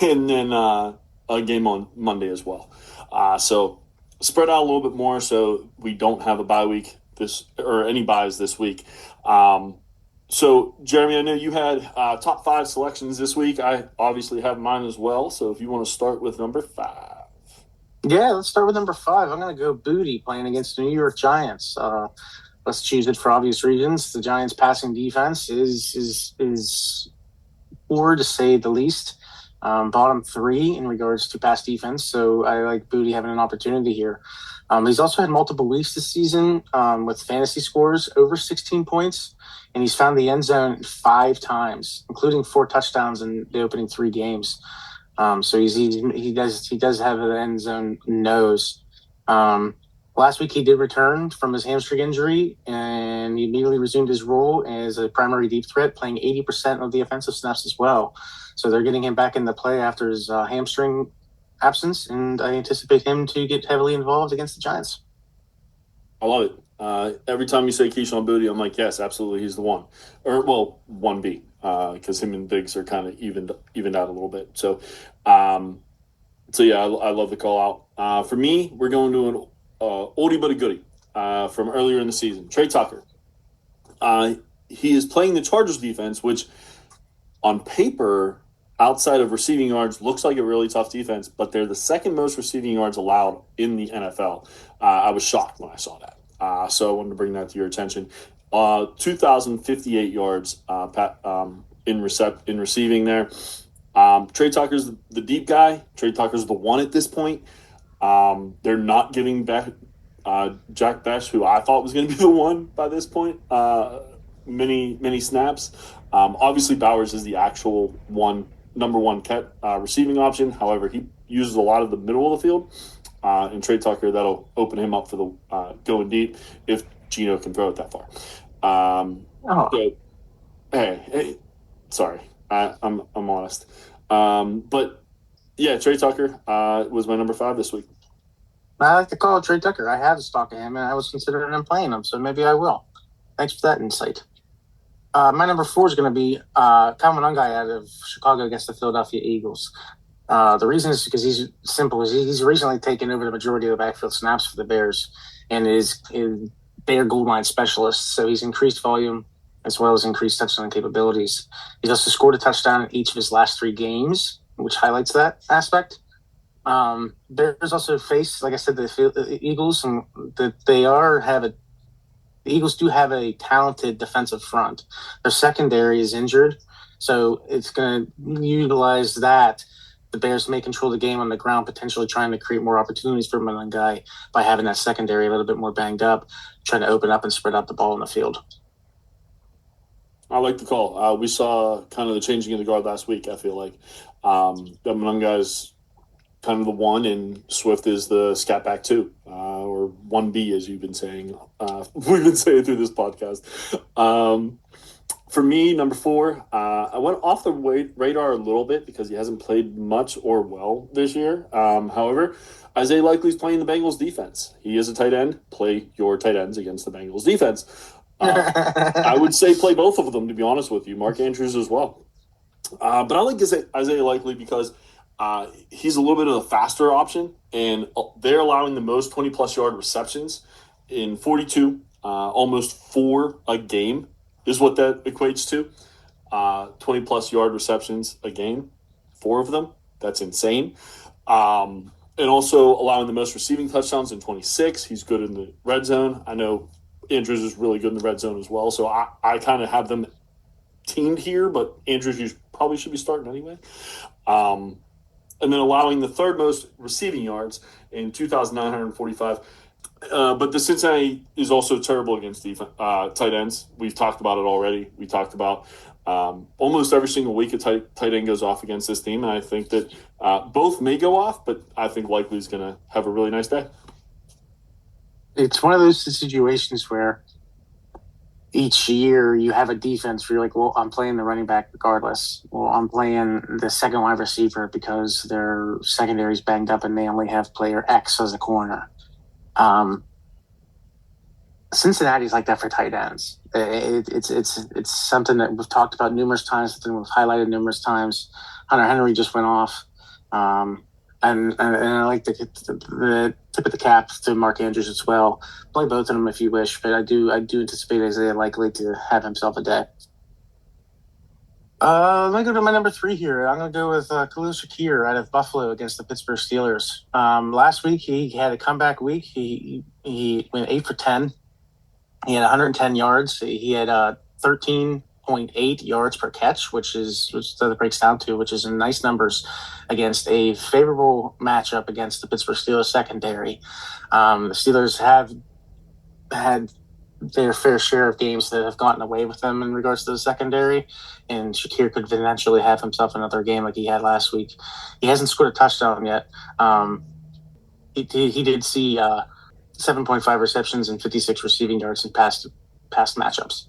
and then a game on Monday as well. So spread out a little bit more so we don't have a bye week any buys this week. So, Jeremy, I know you had top 5 selections this week. I obviously have mine as well. So if you want to start with number 5. Yeah, let's start with number 5. I'm going to go Booty playing against the New York Giants. Let's choose it for obvious reasons. The Giants' passing defense is poor, to say the least. Bottom 3 in regards to pass defense. So I like Booty having an opportunity here. He's also had multiple weeks this season with fantasy scores over 16 points, and he's found the end zone 5 times, including 4 touchdowns in the opening 3 games. So he does have an end zone nose. Last week he did return from his hamstring injury, and he immediately resumed his role as a primary deep threat, playing 80% of the offensive snaps as well. So they're getting him back in the play after his hamstring absence, and I anticipate him to get heavily involved against the Giants. I love it. Every time you say Keyshawn Booty, I'm like, yes, absolutely, he's the one. 1B, because him and Diggs are kind of evened out a little bit. So yeah, I love the call out. For me, we're going to an oldie but a goodie from earlier in the season. Trey Tucker. He is playing the Chargers defense, which on paper, outside of receiving yards, looks like a really tough defense, but they're the 2nd most receiving yards allowed in the NFL. I was shocked when I saw that. So I wanted to bring that to your attention. 2,058 yards in receiving there. Trey Tucker's the deep guy. Trey Tucker's the one at this point. They're not giving back Jack Besh, who I thought was going to be the one by this point, many snaps. Obviously, Bowers is the actual number one receiving option. However, he uses a lot of the middle of the field. And Trey Tucker, that'll open him up for the going deep if Geno can throw it that far. So, hey, sorry, I'm honest. But yeah, Trey Tucker was my number 5 this week. I like to call Trey Tucker. I have a stock of him, and I was considering him playing him, so maybe I will. Thanks for that insight. My number 4 is going to be Calvin Ungai out of Chicago against the Philadelphia Eagles. The reason is because he's simple. He's recently taken over the majority of the backfield snaps for the Bears and is Bear goal line specialist. So he's increased volume as well as increased touchdown capabilities. He's also scored a touchdown in each of his last 3 games, which highlights that aspect. There's also like I said, the Eagles, and that they are have a the Eagles do have a talented defensive front. Their secondary is injured, so it's going to utilize that. The Bears may control the game on the ground, potentially trying to create more opportunities for Guy by having that secondary a little bit more banged up, trying to open up and spread out the ball in the field. I like the call. We saw kind of the changing of the guard last week. I feel like the Monunga's kind of the one, and Swift is the scat back two, or 1B, as you've been saying. We've been saying through this podcast. For me, number four, I went off the radar a little bit because he hasn't played much or well this year. However, Isaiah Likely's playing the Bengals defense. He is a tight end. Play your tight ends against the Bengals defense. I would say play both of them, to be honest with you. Mark Andrews as well. But I like Isaiah Likely because he's a little bit of a faster option, and they're allowing the most 20-plus yard receptions in 42, almost 4 a game is what that equates to. 20-plus yard receptions a game, 4 of them. That's insane. And also allowing the most receiving touchdowns in 26. He's good in the red zone. I know Andrews is really good in the red zone as well, so I kind of have them teamed here, but Andrews probably should be starting anyway. And then allowing the third most receiving yards in 2,945. But the Cincinnati is also terrible against tight ends. We've talked about it already. We talked about almost every single week a tight end goes off against this team, and I think that both may go off, but I think Likely's going to have a really nice day. It's one of those situations where each year you have a defense where you're like, well, I'm playing the running back regardless. Well, I'm playing the second wide receiver because their secondary is banged up and they only have player X as a corner. Cincinnati's like that for tight ends. It's something that we've talked about numerous times, something we've highlighted numerous times. Hunter Henry just went off. And I like the tip of the cap to Mark Andrews as well. Play both of them if you wish, but I do anticipate Isaiah Likely to have himself a day. Let me go to my number 3 here. I'm going to go with Khalil Shakir out of Buffalo against the Pittsburgh Steelers. Last week he had a comeback week. He went 8 for 10. He had 110 yards. He had 13.8 yards per catch, which that breaks down to, which is nice numbers against a favorable matchup against the Pittsburgh Steelers secondary. The Steelers have had their fair share of games that have gotten away with them in regards to the secondary, and Shakir could eventually have himself another game like he had last week. He hasn't scored a touchdown yet. He did see 7.5 receptions and 56 receiving yards in past matchups.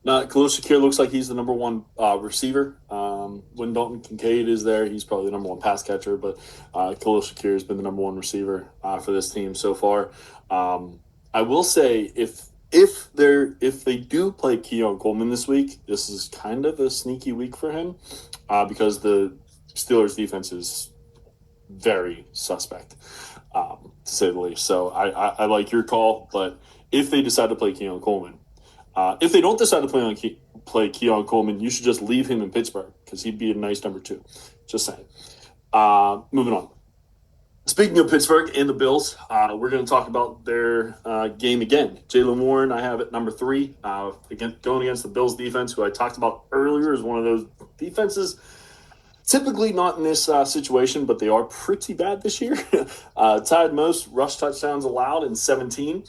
Khalil Shakir looks like he's the number one receiver. When Dalton Kincaid is there, he's probably the number one pass catcher, but Khalil Shakir has been the number one receiver for this team so far. I will say if they do play Keon Coleman this week, this is kind of a sneaky week for him because the Steelers defense is very suspect, to say the least. So I like your call, but if they decide to play Keon Coleman, if they don't decide to play Keon Coleman, you should just leave him in Pittsburgh because he'd be a nice number 2. Just saying. Moving on. Speaking of Pittsburgh and the Bills, we're going to talk about their game again. Jaylen Warren, I have at number 3, going against the Bills defense, who I talked about earlier is one of those defenses, typically not in this situation, but they are pretty bad this year. Tied most rush touchdowns allowed in 17.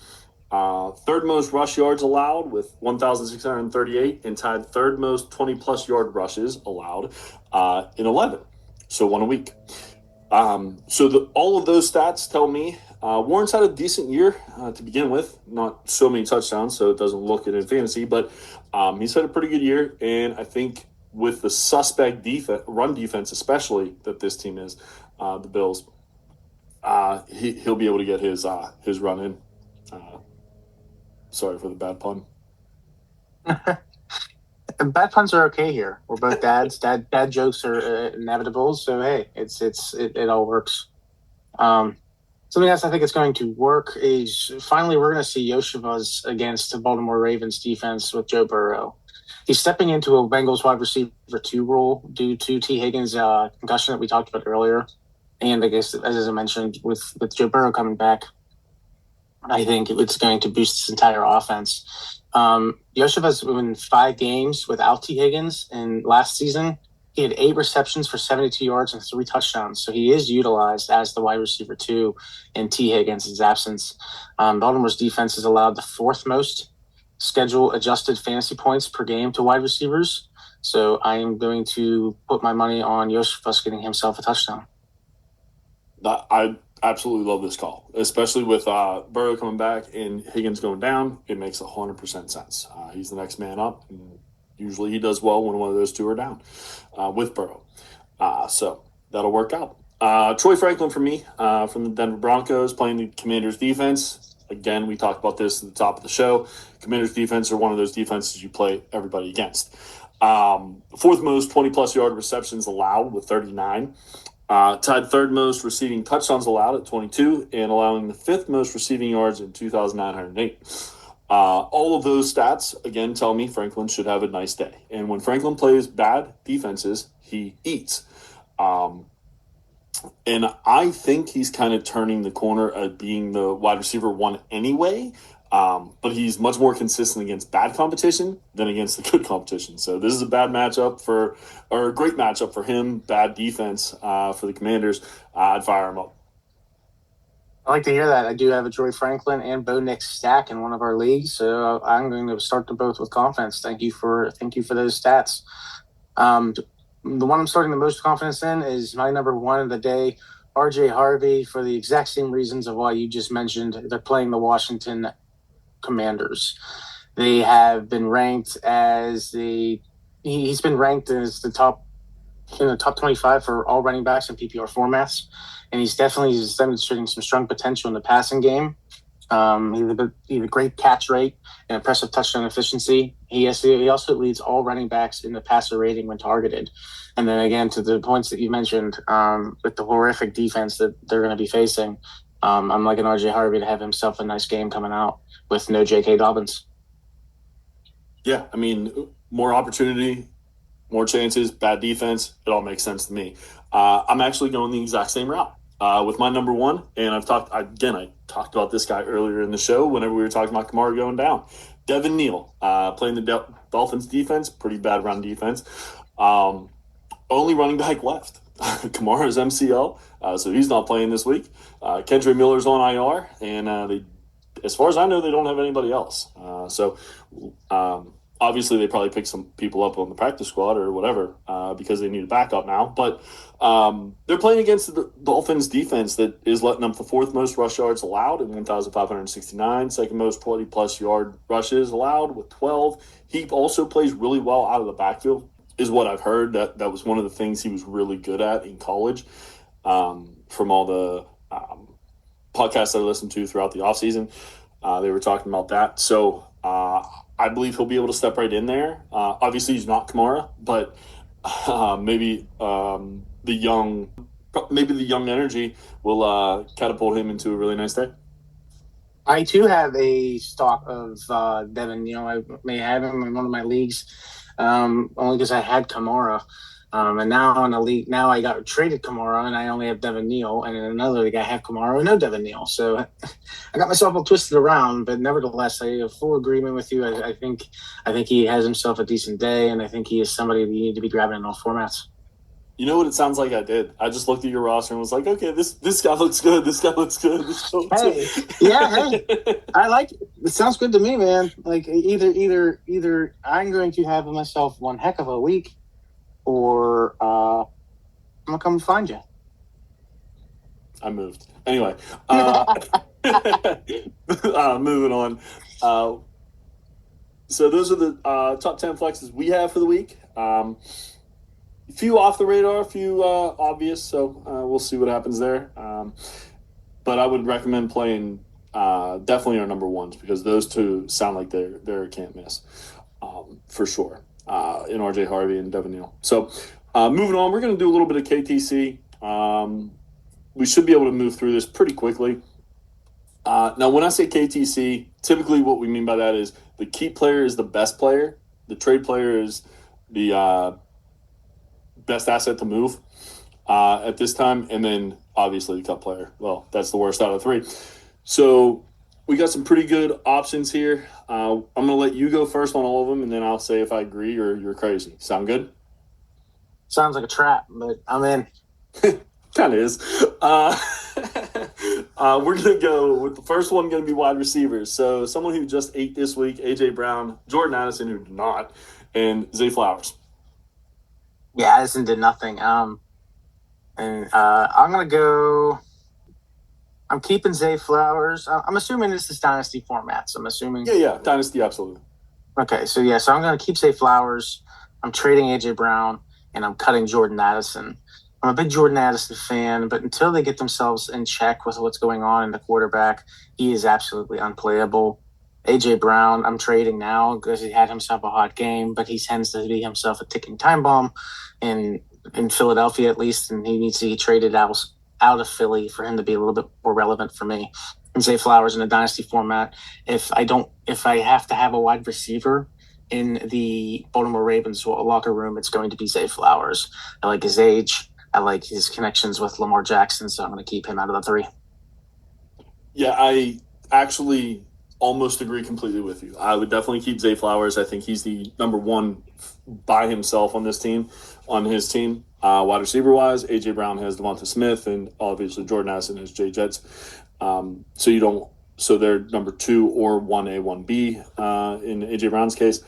Third most rush yards allowed with 1,638, and tied third most 20-plus yard rushes allowed in 11. So 1 a week. All of those stats tell me Warren's had a decent year to begin with. Not so many touchdowns, so it doesn't look it in fantasy, but he's had a pretty good year. And I think with the suspect run defense, especially that this team is, the Bills, he'll be able to get his run in. Sorry for the bad pun. Bad puns are okay here. We're both dads. Dad jokes are inevitable. So hey, it all works. Something else I think is going to work is finally we're going to see Yoshivas against the Baltimore Ravens defense with Joe Burrow. He's stepping into a Bengals wide receiver 2 role due to T. Higgins' concussion that we talked about earlier. And I guess, as I mentioned, with Joe Burrow coming back, I think it's going to boost this entire offense. Yosef has won 5 games without T. Higgins, and last season he had 8 receptions for 72 yards and 3 touchdowns. So he is utilized as the wide receiver 2 in T. Higgins' absence. Baltimore's defense has allowed the 4th most schedule adjusted fantasy points per game to wide receivers. So I am going to put my money on Yosef getting himself a touchdown. I absolutely love this call, especially with Burrow coming back and Higgins going down. It makes 100% sense. He's the next man up, and usually he does well when one of those two are down with Burrow. So that'll work out. Troy Franklin for me from the Denver Broncos playing the Commanders defense. Again, we talked about this at the top of the show. Commanders defense are one of those defenses you play everybody against. 4th most 20-plus yard receptions allowed with 39. Tied 3rd most receiving touchdowns allowed at 22, and allowing the 5th most receiving yards in 2,908. All of those stats, again, tell me Franklin should have a nice day. And when Franklin plays bad defenses, he eats. And I think he's kind of turning the corner at being the wide receiver 1 anyway. But he's much more consistent against bad competition than against the good competition. So this is a great matchup for him. Bad defense for the Commanders. I'd fire him up. I like to hear that. I do have a Troy Franklin and Bo Nix stack in one of our leagues, so I'm going to start them both with confidence. Thank you for those stats. The one I'm starting the most confidence in is my number 1 of the day, RJ Harvey, for the exact same reasons of why you just mentioned. They're playing the Washington Commanders. They have been ranked as he's been ranked as the top 25 for all running backs in PPR formats, and he's demonstrating some strong potential in the passing game. He has a great catch rate and impressive touchdown efficiency. He also leads all running backs in the passer rating when targeted. And then again, to the points that you mentioned, with the horrific defense that they're going to be facing, I'm liking RJ Harvey to have himself a nice game coming out with no J.K. Dobbins. Yeah, I mean, more opportunity, more chances, bad defense. It all makes sense to me. I'm actually going the exact same route with my number 1. And I talked about this guy earlier in the show whenever we were talking about Kamara going down. Devin Neal playing the Dolphins defense, pretty bad run defense. Only running back left. Kamara's MCL, so he's not playing this week. Kendre Miller's on IR, and as far as I know, they don't have anybody else. Obviously, they probably picked some people up on the practice squad or whatever because they need a backup now. But they're playing against the Dolphins defense that is letting up the 4th most rush yards allowed at 1,569, 2nd most 20-plus yard rushes allowed with 12. He also plays really well out of the backfield, is what I've heard. That was one of the things he was really good at in college from all the podcasts I listened to throughout the offseason. They were talking about that. So I believe he'll be able to step right in there. Obviously, he's not Kamara, but maybe the young energy will catapult him into a really nice day. I too have a stock of Devin. I may have him in one of my leagues, only because I had Kamara. And now in a league, now I got traded Kamara, and I only have Devin Neal. And in another league, I have Kamara and no Devin Neal. So I got myself all twisted around. But nevertheless, I have full agreement with you. I think he has himself a decent day, and I think he is somebody that you need to be grabbing in all formats. You know what it sounds like I did? I just looked at your roster and was like, okay, this guy looks good. This guy looks good. Hey, I like it. It sounds good to me, man. Like either I'm going to have myself one heck of a week, or I'm gonna come find you. I moved. Anyway, moving on. So those are the top 10 flexes we have for the week. A few off the radar, a few obvious, so we'll see what happens there. But I would recommend playing definitely our number 1s because those two sound like they're a can't miss for sure in RJ Harvey and Devin Neal. So moving on, we're going to do a little bit of KTC. We should be able to move through this pretty quickly. Now, when I say KTC, typically what we mean by that is the key player is the best player. The trade player is the best asset to move. at this time, and then obviously the Cup player. Well, that's the worst out of three. So we got some pretty good options here. I'm going to let you go first on all of them, and then I'll say if I agree or you're crazy. Sound good? Sounds like a trap, but I'm in. Kind of is. We're going to go with the first one, going to be wide receivers. So someone who just ate this week, A.J. Brown, Jordan Addison, who did not, and Zay Flowers. Yeah, Addison did nothing. And I'm gonna go. I'm keeping Zay Flowers. I'm assuming this is dynasty format, so I'm assuming. Yeah, Dynasty, absolutely. Okay, so yeah, so I'm gonna keep Zay Flowers. I'm trading AJ Brown, and I'm cutting Jordan Addison. I'm a big Jordan Addison fan, but until they get themselves in check with what's going on in the quarterback, he is absolutely unplayable. AJ Brown, I'm trading now because he had himself a hot game, but he tends to be himself a ticking time bomb in Philadelphia at least, and he needs to be traded out of Philly for him to be a little bit more relevant for me. And Zay Flowers in a dynasty format. If I have to have a wide receiver in the Baltimore Ravens locker room, it's going to be Zay Flowers. I like his age. I like his connections with Lamar Jackson, so I'm going to keep him out of the three. Yeah, I actually almost agree completely with you. I would definitely keep Zay Flowers. I think he's the number one by himself on this team, on his team. Wide receiver wise, AJ Brown has Devonta Smith, and obviously Jordan Addison has Jay Jets. So they're number two or 1A, 1B in AJ Brown's case.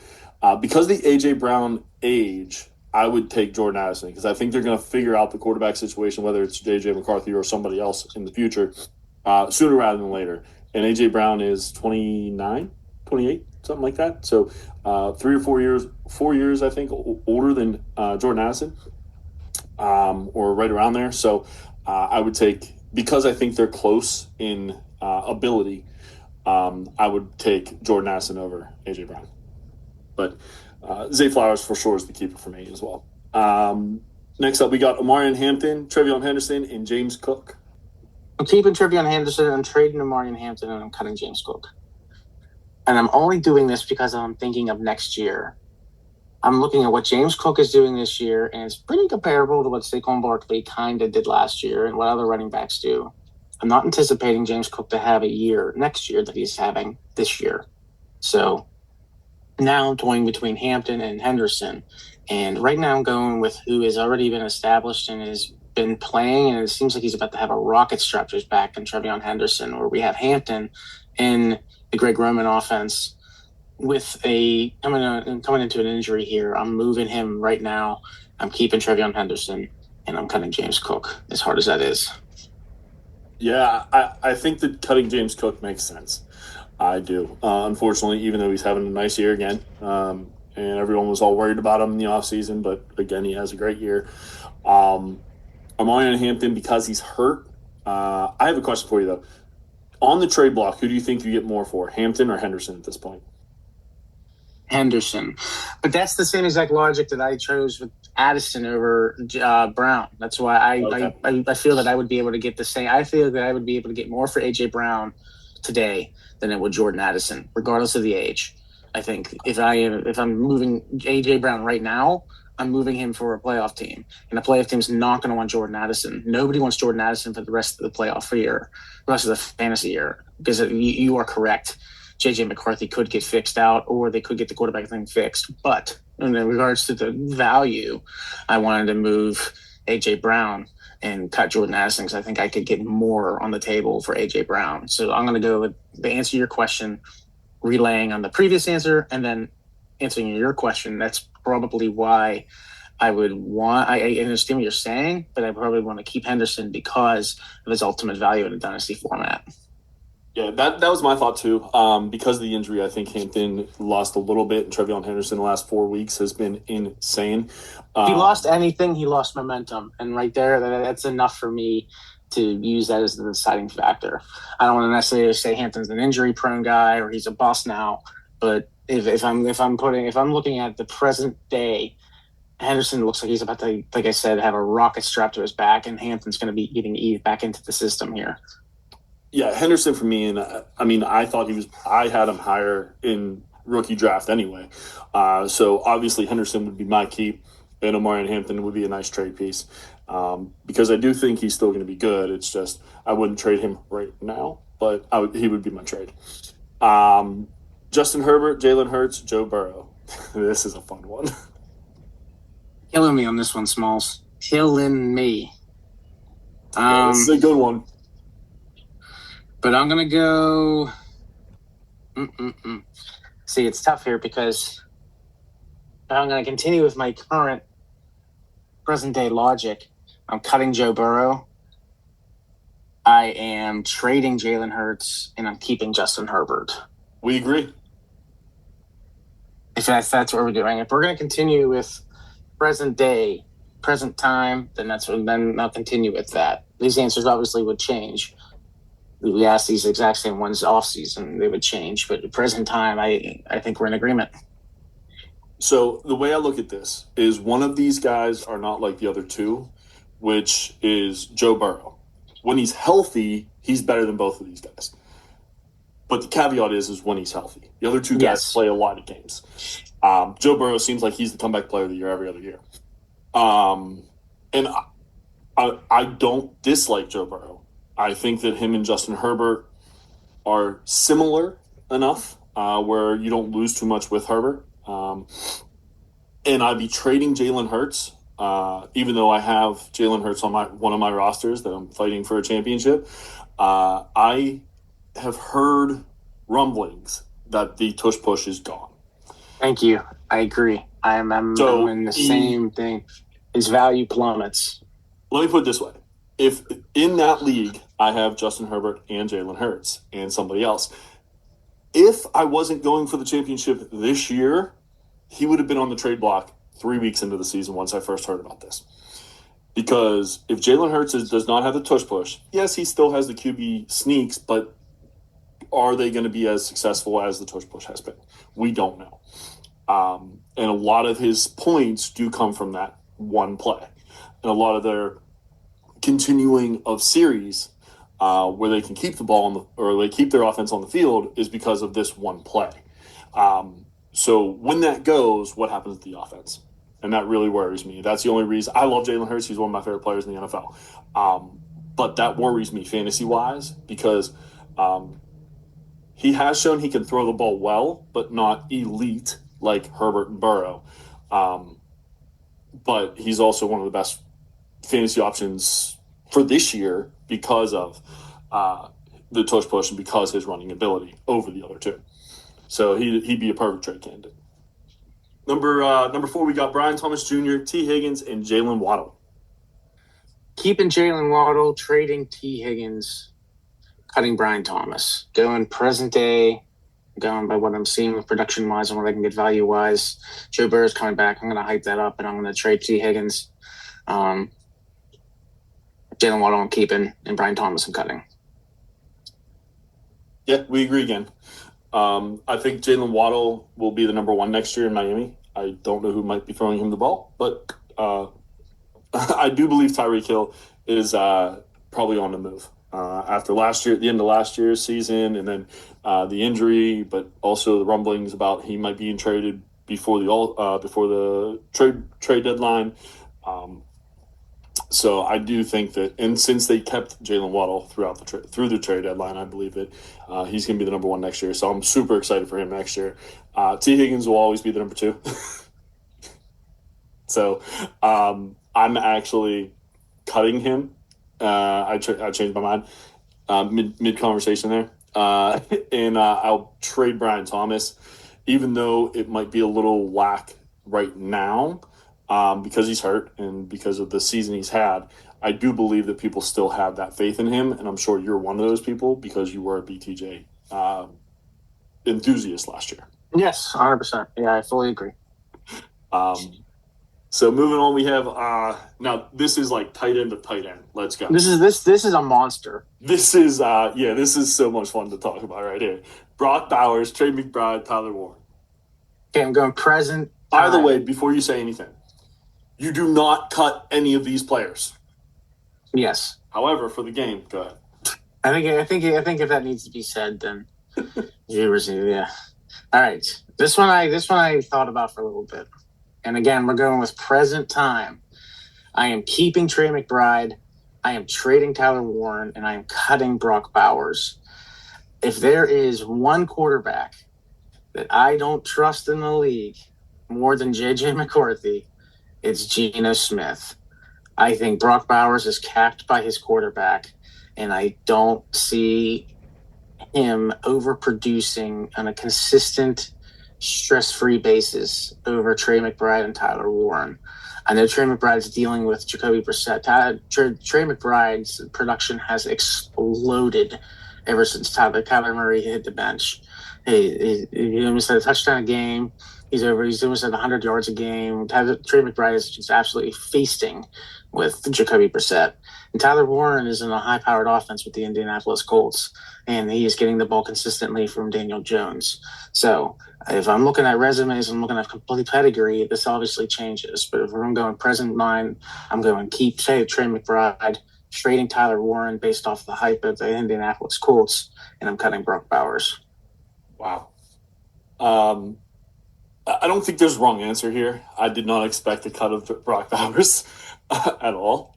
Because the AJ Brown age, I would take Jordan Addison because I think they're going to figure out the quarterback situation, whether it's JJ McCarthy or somebody else in the future, sooner rather than later. And AJ Brown is 29, 28, something like that. So 4 years, I think, older than Jordan Addison, or right around there. So I would take, because I think they're close in ability, I would take Jordan Addison over AJ Brown. But Zay Flowers for sure is the keeper for me as well. Next up, we got Omarion Hampton, Trevion Henderson, and James Cook. I'm keeping Trevion Henderson. I'm trading Omarion Hampton, and I'm cutting James Cook. And I'm only doing this because I'm thinking of next year. I'm looking at what James Cook is doing this year, and it's pretty comparable to what Saquon Barkley kind of did last year and what other running backs do. I'm not anticipating James Cook to have a year next year that he's having this year. So now I'm toying between Hampton and Henderson. And right now I'm going with who has already been established and has been playing, and it seems like he's about to have a rocket strap to his back in Trevion Henderson, where we have Hampton in the Greg Roman offense with coming into an injury here. I'm moving him right now. I'm keeping Trevion Henderson, and I'm cutting James Cook, as hard as that is. Yeah, I think that cutting James Cook makes sense. I do. Unfortunately, even though he's having a nice year again, and everyone was all worried about him in the offseason, but again, he has a great year. I'm on Hampton because he's hurt. I have a question for you, though. On the trade block, who do you think you get more for, Hampton or Henderson at this point? Henderson. But that's the same exact logic that I chose with Addison over Brown. That's why I feel that I would be able to get the same. I feel that I would be able to get more for AJ Brown today than it would Jordan Addison, regardless of the age. I think if I'm moving AJ Brown right now, I'm moving him for a playoff team, and the playoff team's not going to want Jordan Addison. Nobody wants Jordan Addison for the rest of the playoff year, the rest of the fantasy year, because you are correct. JJ McCarthy could get fixed out, or they could get the quarterback thing fixed. But in regards to the value, I wanted to move AJ Brown and cut Jordan Addison because I think I could get more on the table for AJ Brown. So I'm going to go with the answer to your question, relaying on the previous answer, and then answering your question. That's probably why I understand what you're saying, but I probably want to keep Henderson because of his ultimate value in a dynasty format. Yeah, that was my thought too. Because of the injury, I think Hampton lost a little bit, and Trevion Henderson the last 4 weeks has been insane. If he lost anything, he lost momentum, and right there, that's enough for me to use that as the deciding factor. I don't want to necessarily say Hampton's an injury-prone guy or he's a bust now, but if I'm looking at the present day, Henderson looks like he's about to, like I said, have a rocket strapped to his back, and Hampton's going to be getting eased back into the system here. Yeah, Henderson for me, and I thought I had him higher in rookie draft anyway. So obviously Henderson would be my keep, and Omarion Hampton would be a nice trade piece. because I do think he's still going to be good. It's just I wouldn't trade him right now, but he would be my trade. Justin Herbert, Jalen Hurts, Joe Burrow. This is a fun one. Killing me on this one, Smalls. Killing me. This is a good one. But I'm gonna go. See, it's tough here because I'm gonna continue with my current present day logic. I'm cutting Joe Burrow. I am trading Jalen Hurts, and I'm keeping Justin Herbert. We agree. If that's what we're doing. If we're going to continue with present day, present time, then I'll continue with that. These answers obviously would change. We asked these exact same ones off season, they would change. But at present time, I think we're in agreement. So the way I look at this is one of these guys are not like the other two, which is Joe Burrow. When he's healthy, he's better than both of these guys. But the caveat is when he's healthy. The other two guys play a lot of games. Joe Burrow seems like he's the comeback player of the year every other year. And I don't dislike Joe Burrow. I think that him and Justin Herbert are similar enough where you don't lose too much with Herbert. And I'd be trading Jalen Hurts, even though I have Jalen Hurts on one of my rosters that I'm fighting for a championship. I have heard rumblings that the tush push is gone. Thank you. I agree. I'm in the same thing. His value plummets. Let me put it this way. If in that league I have Justin Herbert and Jalen Hurts and somebody else, if I wasn't going for the championship this year, he would have been on the trade block 3 weeks into the season once I first heard about this. Because if Jalen Hurts does not have the tush push, yes, he still has the QB sneaks, but are they going to be as successful as the tush push has been? We don't know. And a lot of his points do come from that one play. And a lot of their continuing of series where they can keep the ball or they keep their offense on the field is because of this one play. So when that goes, what happens to the offense? And that really worries me. That's the only reason. I love Jalen Hurts. He's one of my favorite players in the NFL. But that worries me fantasy-wise because he has shown he can throw the ball well, but not elite like Herbert and Burrow. But he's also one of the best fantasy options for this year because of the tush push and because his running ability over the other two. So he'd be a perfect trade candidate. Number 4, we got Brian Thomas Jr., T. Higgins, and Jalen Waddle. Keeping Jalen Waddle, trading T. Higgins, cutting Brian Thomas. Going present day, going by what I'm seeing with production-wise and what I can get value-wise. Joe Burrow's coming back. I'm going to hype that up, and I'm going to trade T. Higgins. Jalen Waddle I'm keeping, and Brian Thomas I'm cutting. Yeah, we agree again. I think Jalen Waddle will be the number 1 next year in Miami. I don't know who might be throwing him the ball, but I do believe Tyreek Hill is probably on the move after last year, at the end of last year's season, and then the injury, but also the rumblings about he might be traded before the trade deadline. So I do think that, and since they kept Jalen Waddle through the trade deadline, I believe that he's going to be the number 1 next year. So I'm super excited for him next year. T. Higgins will always be the number 2. So I'm actually cutting him. I changed my mind mid conversation there, and I'll trade Brian Thomas, even though it might be a little whack right now. Because he's hurt and because of the season he's had, I do believe that people still have that faith in him, and I'm sure you're one of those people because you were a BTJ enthusiast last year. Yes, 100%. Yeah, I fully agree. So moving on, we have now this is like tight end to tight end. Let's go. This is a monster. This is this is so much fun to talk about right here. Brock Bowers, Trey McBride, Tyler Warren. Okay, I'm going present. By the way, before you say anything, you do not cut any of these players. Yes. However, for the game, go ahead. I think if that needs to be said, then yeah. All right. This one I thought about for a little bit, and again, we're going with present time. I am keeping Trey McBride. I am trading Tyler Warren, and I am cutting Brock Bowers. If there is one quarterback that I don't trust in the league more than J.J. McCarthy, it's Geno Smith. I think Brock Bowers is capped by his quarterback, and I don't see him overproducing on a consistent, stress-free basis over Trey McBride and Tyler Warren. I know Trey McBride's dealing with Jacoby Brissett. Trey McBride's production has exploded ever since Kyler Murray hit the bench. He almost had a touchdown a game. He's almost at 100 yards a game. Trey McBride is just absolutely feasting with Jacoby Brissett. And Tyler Warren is in a high-powered offense with the Indianapolis Colts, and he is getting the ball consistently from Daniel Jones. So if I'm looking at resumes, I'm looking at complete pedigree, this obviously changes. But if I'm going present mind, I'm going keep Trey McBride, trading Tyler Warren based off the hype of the Indianapolis Colts, and I'm cutting Brock Bowers. Wow. I don't think there's a wrong answer here. I did not expect a cut of Brock Bowers at all.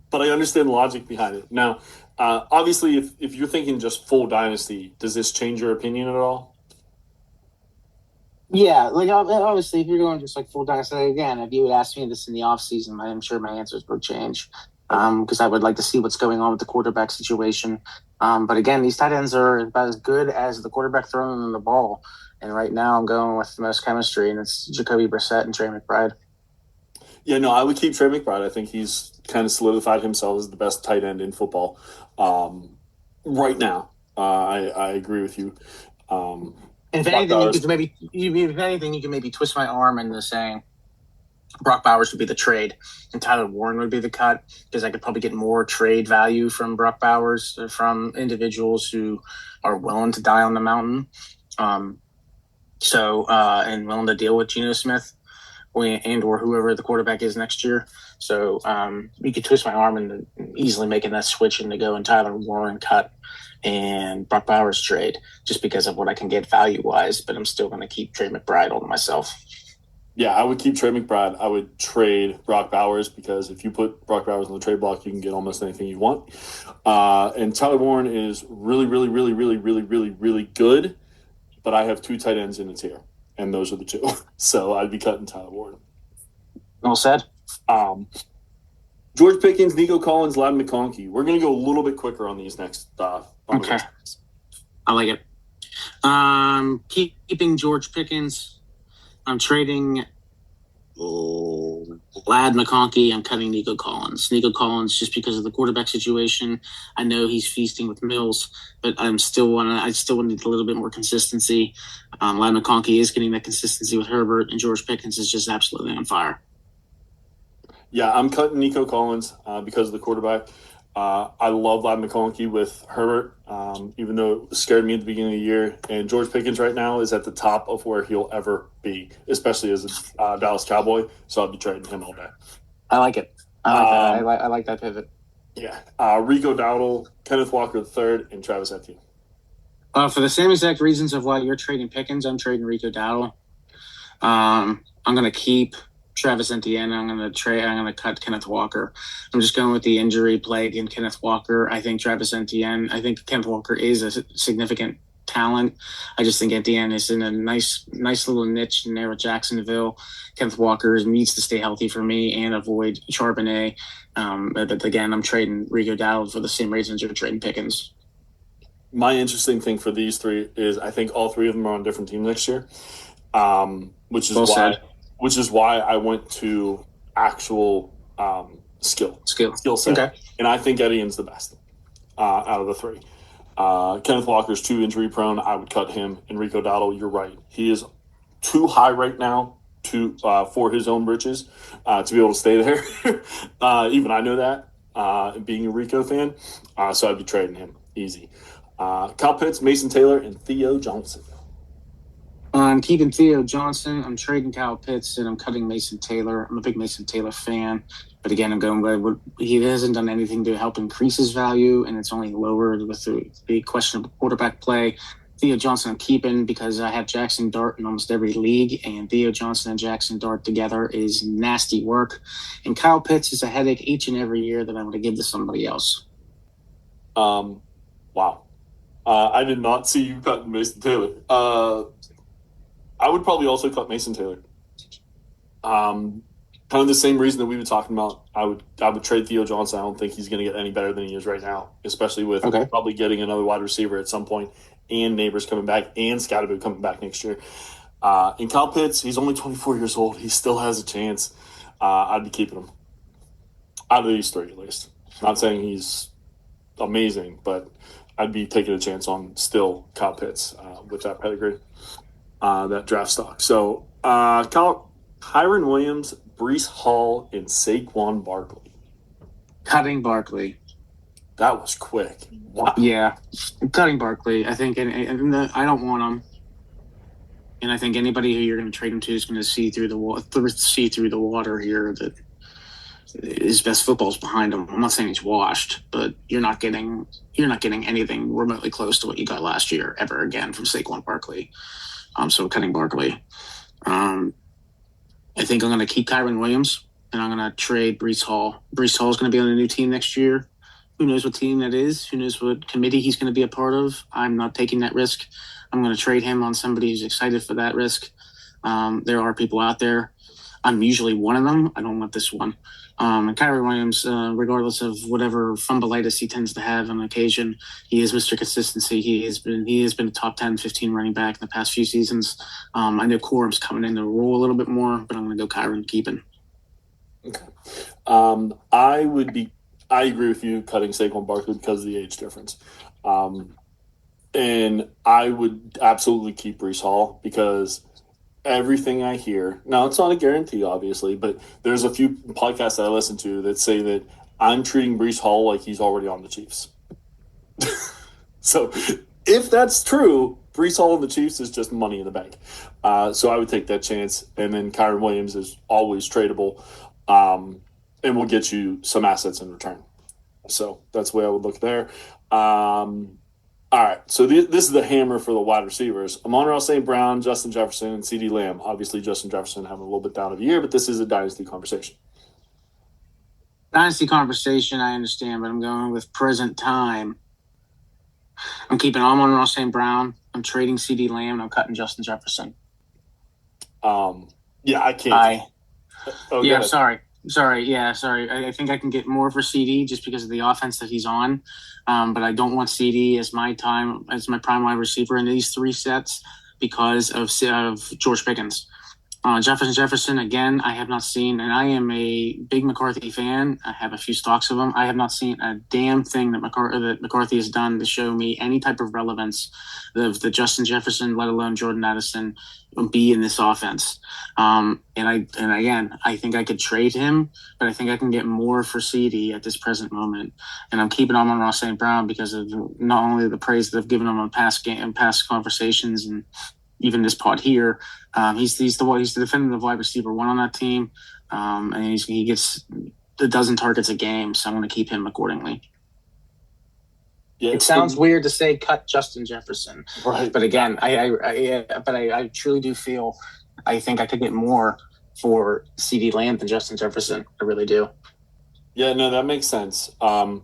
But I understand the logic behind it. Now, obviously, if you're thinking just full dynasty, does this change your opinion at all? Yeah, like obviously, if you're going just like full dynasty, again, if you would ask me this in the offseason, I'm sure my answers would change because I would like to see what's going on with the quarterback situation. But again, these tight ends are about as good as the quarterback throwing them the ball. And right now, I'm going with the most chemistry, and it's Jacoby Brissett and Trey McBride. Yeah, no, I would keep Trey McBride. I think he's kind of solidified himself as the best tight end in football right now. I agree with you. If anything, you can maybe twist my arm into saying Brock Bowers would be the trade and Tyler Warren would be the cut, because I could probably get more trade value from Brock Bowers from individuals who are willing to die on the mountain. And willing to deal with Geno Smith and or whoever the quarterback is next year. So you could twist my arm into easily making that switch and to go and Tyler Warren cut and Brock Bowers trade just because of what I can get value-wise, but I'm still going to keep Trey McBride all to myself. Yeah, I would keep Trey McBride. I would trade Brock Bowers because if you put Brock Bowers on the trade block, you can get almost anything you want. And Tyler Warren is really, really, really, really, really, really, really good, but I have two tight ends in the tier, and those are the two. So I'd be cutting Tyler Warren. Well said. George Pickens, Nico Collins, Ladd McConkey. We're going to go a little bit quicker on these next. Okay. I like it. Keeping George Pickens. I'm trading Ladd McConkey. I'm cutting Nico Collins. Nico Collins, just because of the quarterback situation. I know he's feasting with Mills, but I still want a little bit more consistency. Ladd McConkey is getting that consistency with Herbert, and George Pickens is just absolutely on fire. Yeah, I'm cutting Nico Collins because of the quarterback. I love Ladd McConkey with Herbert, even though it scared me at the beginning of the year. And George Pickens right now is at the top of where he'll ever be, especially as a Dallas Cowboy. So I'll be trading him all day. I like it. I like that pivot. Yeah. Rico Dowdle, Kenneth Walker III, and Travis Etienne. For the same exact reasons of why you're trading Pickens, I'm trading Rico Dowdle. I'm going to keep Travis Etienne. I'm going to cut Kenneth Walker. I'm just going with the injury plague in Kenneth Walker. I think Kenneth Walker is a significant talent. I just think Etienne is in a nice little niche in there with Jacksonville. Kenneth Walker needs to stay healthy for me and avoid Charbonnet. But again, I'm trading Rico Dowdle for the same reasons you're trading Pickens. My interesting thing for these three is I think all three of them are on different teams next year, which is why I went to actual skill set. Okay. And I think Etienne's the best out of the three. Kenneth Walker's too injury prone. I would cut him. Rico Dowdle, you're right. He is too high right now for his own britches to be able to stay there. Even I know that, being a Rico fan. So I'd be trading him easy. Kyle Pitts, Mason Taylor, and Theo Johnson. I'm keeping Theo Johnson. I'm trading Kyle Pitts, and I'm cutting Mason Taylor. I'm a big Mason Taylor fan. But again, I'm going with he hasn't done anything to help increase his value, and it's only lowered with the questionable quarterback play. Theo Johnson I'm keeping because I have Jackson Dart in almost every league, and Theo Johnson and Jackson Dart together is nasty work. And Kyle Pitts is a headache each and every year that I'm going to give to somebody else. Wow. I did not see you cutting Mason Taylor. I would probably also cut Mason Taylor. Kind of the same reason that we were talking about. I would trade Theo Johnson. I don't think he's going to get any better than he is right now, especially with probably getting another wide receiver at some point, and Neighbors coming back, and Scottaboo coming back next year. And Kyle Pitts, he's only 24 years old. He still has a chance. I'd be keeping him out of these three at least. Not saying he's amazing, but I'd be taking a chance on still Kyle Pitts with that pedigree, that draft stock. So Kyren Williams, Breece Hall, and Saquon Barkley. Cutting Barkley. That was quick. Wow. Yeah, cutting Barkley. I think, and I don't want him. And I think anybody who you're going to trade him to is going to see through the water here that his best football is behind him. I'm not saying he's washed, but you're not getting anything remotely close to what you got last year ever again from Saquon Barkley. So cutting Barkley. I think I'm going to keep Kyren Williams, and I'm going to trade Breece Hall. Breece Hall is going to be on a new team next year. Who knows what team that is? Who knows what committee he's going to be a part of? I'm not taking that risk. I'm going to trade him on somebody who's excited for that risk. There are people out there. I'm usually one of them. I don't want this one. And Kyren Williams, regardless of whatever fumbleitis he tends to have on occasion, he is Mr. Consistency. He has been a top 10, 15 running back in the past few seasons. I know Corum's coming in to roll a little bit more, but I'm going to go Kyren keeping. Okay. I agree with you cutting Saquon Barkley because of the age difference. And I would absolutely keep Breece Hall because everything I hear, now it's not a guarantee, obviously, but there's a few podcasts that I listen to that say that I'm treating Breece Hall like he's already on the Chiefs. So if that's true, Breece Hall and the Chiefs is just money in the bank. So I would take that chance. And then Kyren Williams is always tradable. And we'll get you some assets in return. So that's the way I would look there. All right, so this is the hammer for the wide receivers. Amon-Ra St. Brown, Justin Jefferson, and CeeDee Lamb. Obviously, Justin Jefferson having a little bit down of a year, but this is a dynasty conversation. Dynasty conversation, I understand, but I'm going with present time. I'm keeping Amon-Ra St. Brown. I'm trading CeeDee Lamb, and I'm cutting Justin Jefferson. Yeah, I can't. Sorry. I think I can get more for CD just because of the offense that he's on. But I don't want CD as my prime wide receiver in these three sets because of George Pickens. Jefferson, again, I have not seen, and I am a big McCarthy fan. I have a few stocks of him. I have not seen a damn thing that McCarthy has done to show me any type of relevance of the Justin Jefferson, let alone Jordan Addison, be in this offense. And again, I think I could trade him, but I think I can get more for CD at this present moment. And I'm keeping Amon-Ra St. Brown because of not only the praise that I've given him on past conversations and even this pod here. He's the definitive wide receiver one on that team, and he gets a dozen targets a game, so I'm going to keep him accordingly. Yeah, it sounds weird to say cut Justin Jefferson, right? But again, I truly do feel I think I could get more for CeeDee Lamb than Justin Jefferson. I really do. Yeah, no, that makes sense. When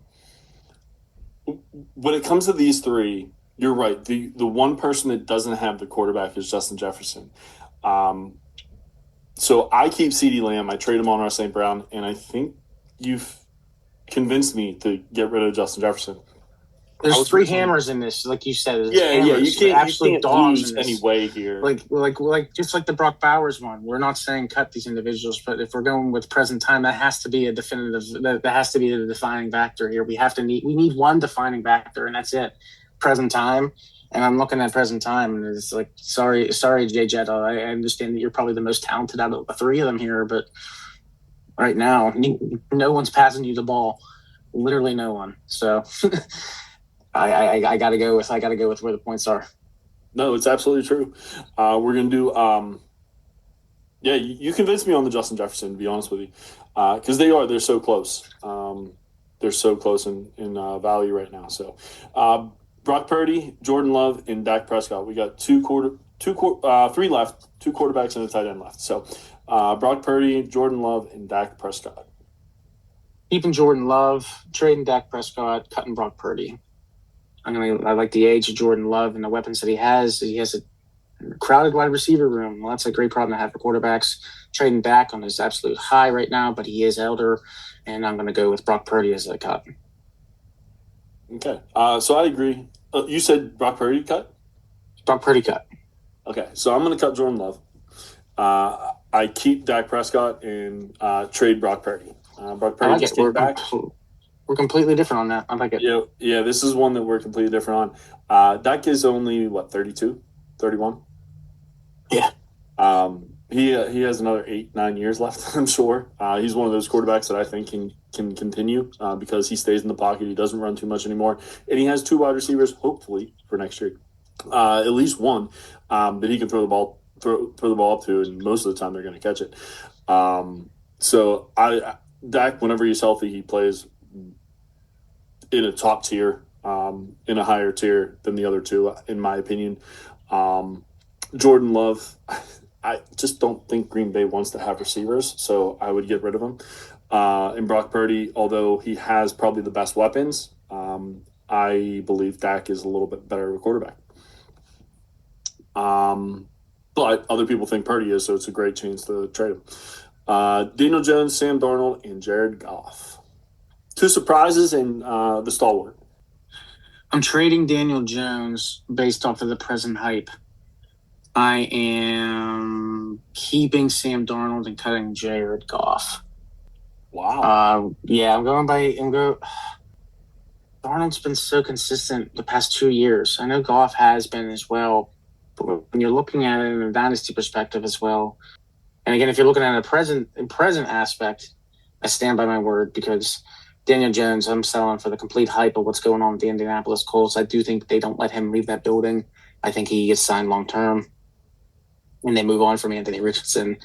it comes to these three, you're right. The one person that doesn't have the quarterback is Justin Jefferson. So I keep CeeDee Lamb. I trade him on our St. Brown, and I think you've convinced me to get rid of Justin Jefferson. There's three hammers in this, like you said. Yeah, you can't lose any way here. Like just like the Brock Bowers one. We're not saying cut these individuals, but if we're going with present time, that has to be a definitive. That has to be the defining factor here. We need one defining factor, and that's it. Present time. And I'm looking at present time, and it's like, sorry, Jay Jetta. I understand that you're probably the most talented out of the three of them here, but right now, no one's passing you the ball. Literally no one. So I gotta go with where the points are. No, it's absolutely true. We're gonna do. Yeah, you convinced me on the Justin Jefferson, to be honest with you, because they're so close. They're so close in value right now. So. Brock Purdy, Jordan Love, and Dak Prescott. We got three left, two quarterbacks and a tight end left. So, Brock Purdy, Jordan Love, and Dak Prescott. Keeping Jordan Love, trading Dak Prescott, cutting Brock Purdy. I like the age of Jordan Love and the weapons that he has. He has a crowded wide receiver room. Well, that's a great problem to have for quarterbacks. Trading Dak on his absolute high right now, but he is elder, and I'm going to go with Brock Purdy as a cut. Okay, so I agree. You said Brock Purdy cut? Brock Purdy cut. Okay, so I'm going to cut Jordan Love. I keep Dak Prescott and trade Brock Purdy. Brock Purdy just came back. We're completely different on that. I like it. Yeah, this is one that we're completely different on. Dak is only, 32, 31? Yeah. He has another 8-9 years left, I'm sure. He's one of those quarterbacks that I think can continue because he stays in the pocket. He doesn't run too much anymore. And he has two wide receivers, hopefully, for next year. At least one that he can throw the ball up to, and most of the time they're going to catch it. So Dak, whenever he's healthy, he plays in a top tier, in a higher tier than the other two, in my opinion. Jordan Love, I just don't think Green Bay wants to have receivers, so I would get rid of him. And Brock Purdy, although he has probably the best weapons, I believe Dak is a little bit better of a quarterback. But other people think Purdy is, so it's a great chance to trade him. Daniel Jones, Sam Darnold, and Jared Goff. Two surprises and the stalwart. I'm trading Daniel Jones based off of the present hype. I am keeping Sam Darnold and cutting Jared Goff. Wow. I'm going. Darnold's been so consistent the past 2 years. I know Goff has been as well, but when you're looking at it in a dynasty perspective as well, and again, if you're looking at a present aspect, I stand by my word because Daniel Jones, I'm selling for the complete hype of what's going on with the Indianapolis Colts. I do think they don't let him leave that building. I think he gets signed long term, and they move on from Anthony Richardson.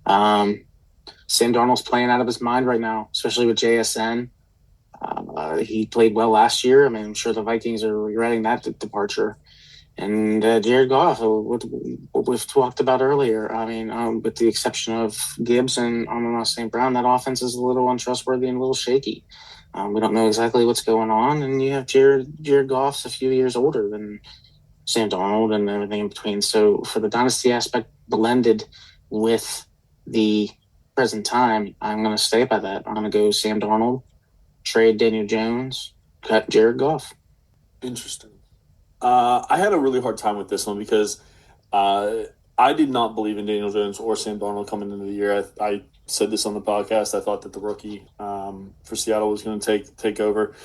Sam Darnold's playing out of his mind right now, especially with JSN. He played well last year. I mean, I'm sure the Vikings are regretting that departure. And Jared Goff, what we've talked about earlier, I mean, with the exception of Gibbs and Amon-Ra St. Brown, that offense is a little untrustworthy and a little shaky. We don't know exactly what's going on. And you have Jared Goff's a few years older than Sam Darnold and everything in between. So for the dynasty aspect blended with the present time, I'm going to stay by that. I'm going to go Sam Darnold, trade Daniel Jones, cut Jared Goff. Interesting. I had a really hard time with this one because I did not believe in Daniel Jones or Sam Darnold coming into the year. I said this on the podcast. I thought that the rookie for Seattle was going to take over.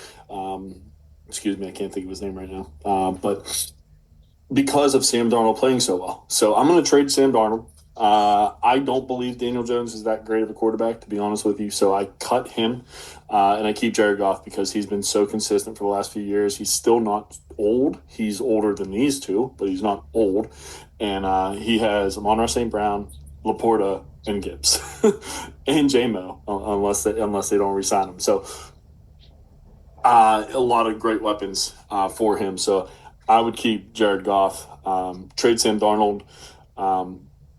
Excuse me, I can't think of his name right now. But because of Sam Darnold playing so well. So I'm going to trade Sam Darnold. I don't believe Daniel Jones is that great of a quarterback, to be honest with you. So I cut him and I keep Jared Goff because he's been so consistent for the last few years. He's still not old. He's older than these two, but he's not old. And he has Amon-Ra St. Brown, Laporta, and Gibbs, and J-Mo, unless they don't re-sign him. So a lot of great weapons for him. So I would keep Jared Goff, trade Sam Darnold,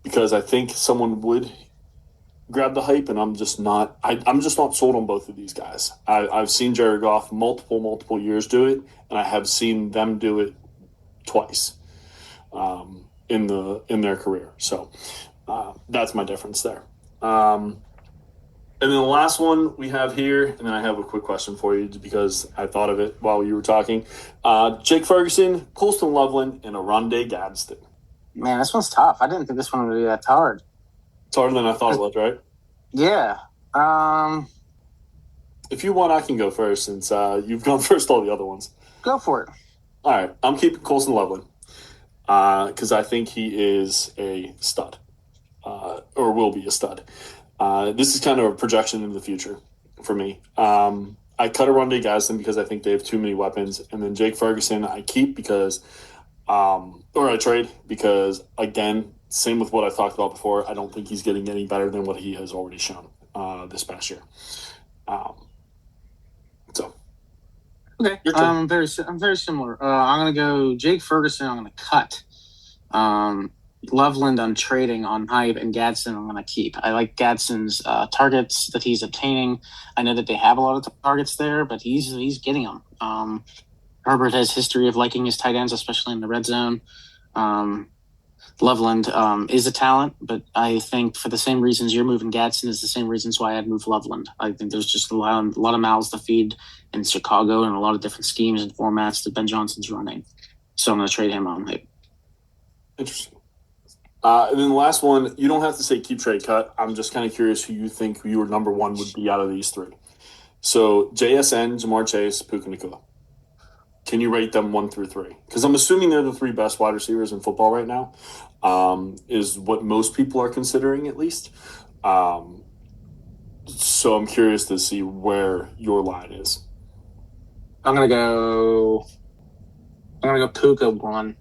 because I think someone would grab the hype, and I'm just not. I'm just not sold on both of these guys. I've seen Jared Goff multiple years do it, and I have seen them do it twice in their career. So that's my difference there. And then the last one we have here, and then I have a quick question for you because I thought of it while you were talking. Jake Ferguson, Colston Loveland, and Oronde Gadsden. Man, this one's tough. I didn't think this one would be that hard. It's harder than I thought it was, right? Yeah. If you want, I can go first since you've gone first all the other ones. Go for it. All right. I'm keeping Colston Loveland because I think he is a stud or will be a stud. This is kind of a projection into the future for me. I cut Oronde Gadsden because I think they have too many weapons. And then Jake Ferguson I keep because or I trade because, again, same with what I talked about before. I don't think he's getting any better than what he has already shown this past year. So Okay. Your turn. I'm very similar. I'm gonna go Jake Ferguson. I'm gonna cut. Um, Loveland I'm trading on hype, and Gadsden I'm gonna keep. I like Gadsden's targets that he's obtaining. I know that they have a lot of targets there, but he's getting them. Herbert has history of liking his tight ends, especially in the red zone. Um, Loveland is a talent, but I think for the same reasons you're moving Gadsden is the same reasons why I'd move Loveland. I think there's just a lot of mouths to feed in Chicago and a lot of different schemes and formats that Ben Johnson's running. So I'm going to trade him on hype. Interesting. And then the last one, you don't have to say keep, trade, cut. I'm just kind of curious who you think your number one would be out of these three. So JSN, Jamar Chase, Puka Nacua. Can you rate them 1 through 3? Because I'm assuming they're the three best wide receivers in football right now, is what most people are considering at least. So I'm curious to see where your line is. I'm gonna go. I'm gonna go Puka 1,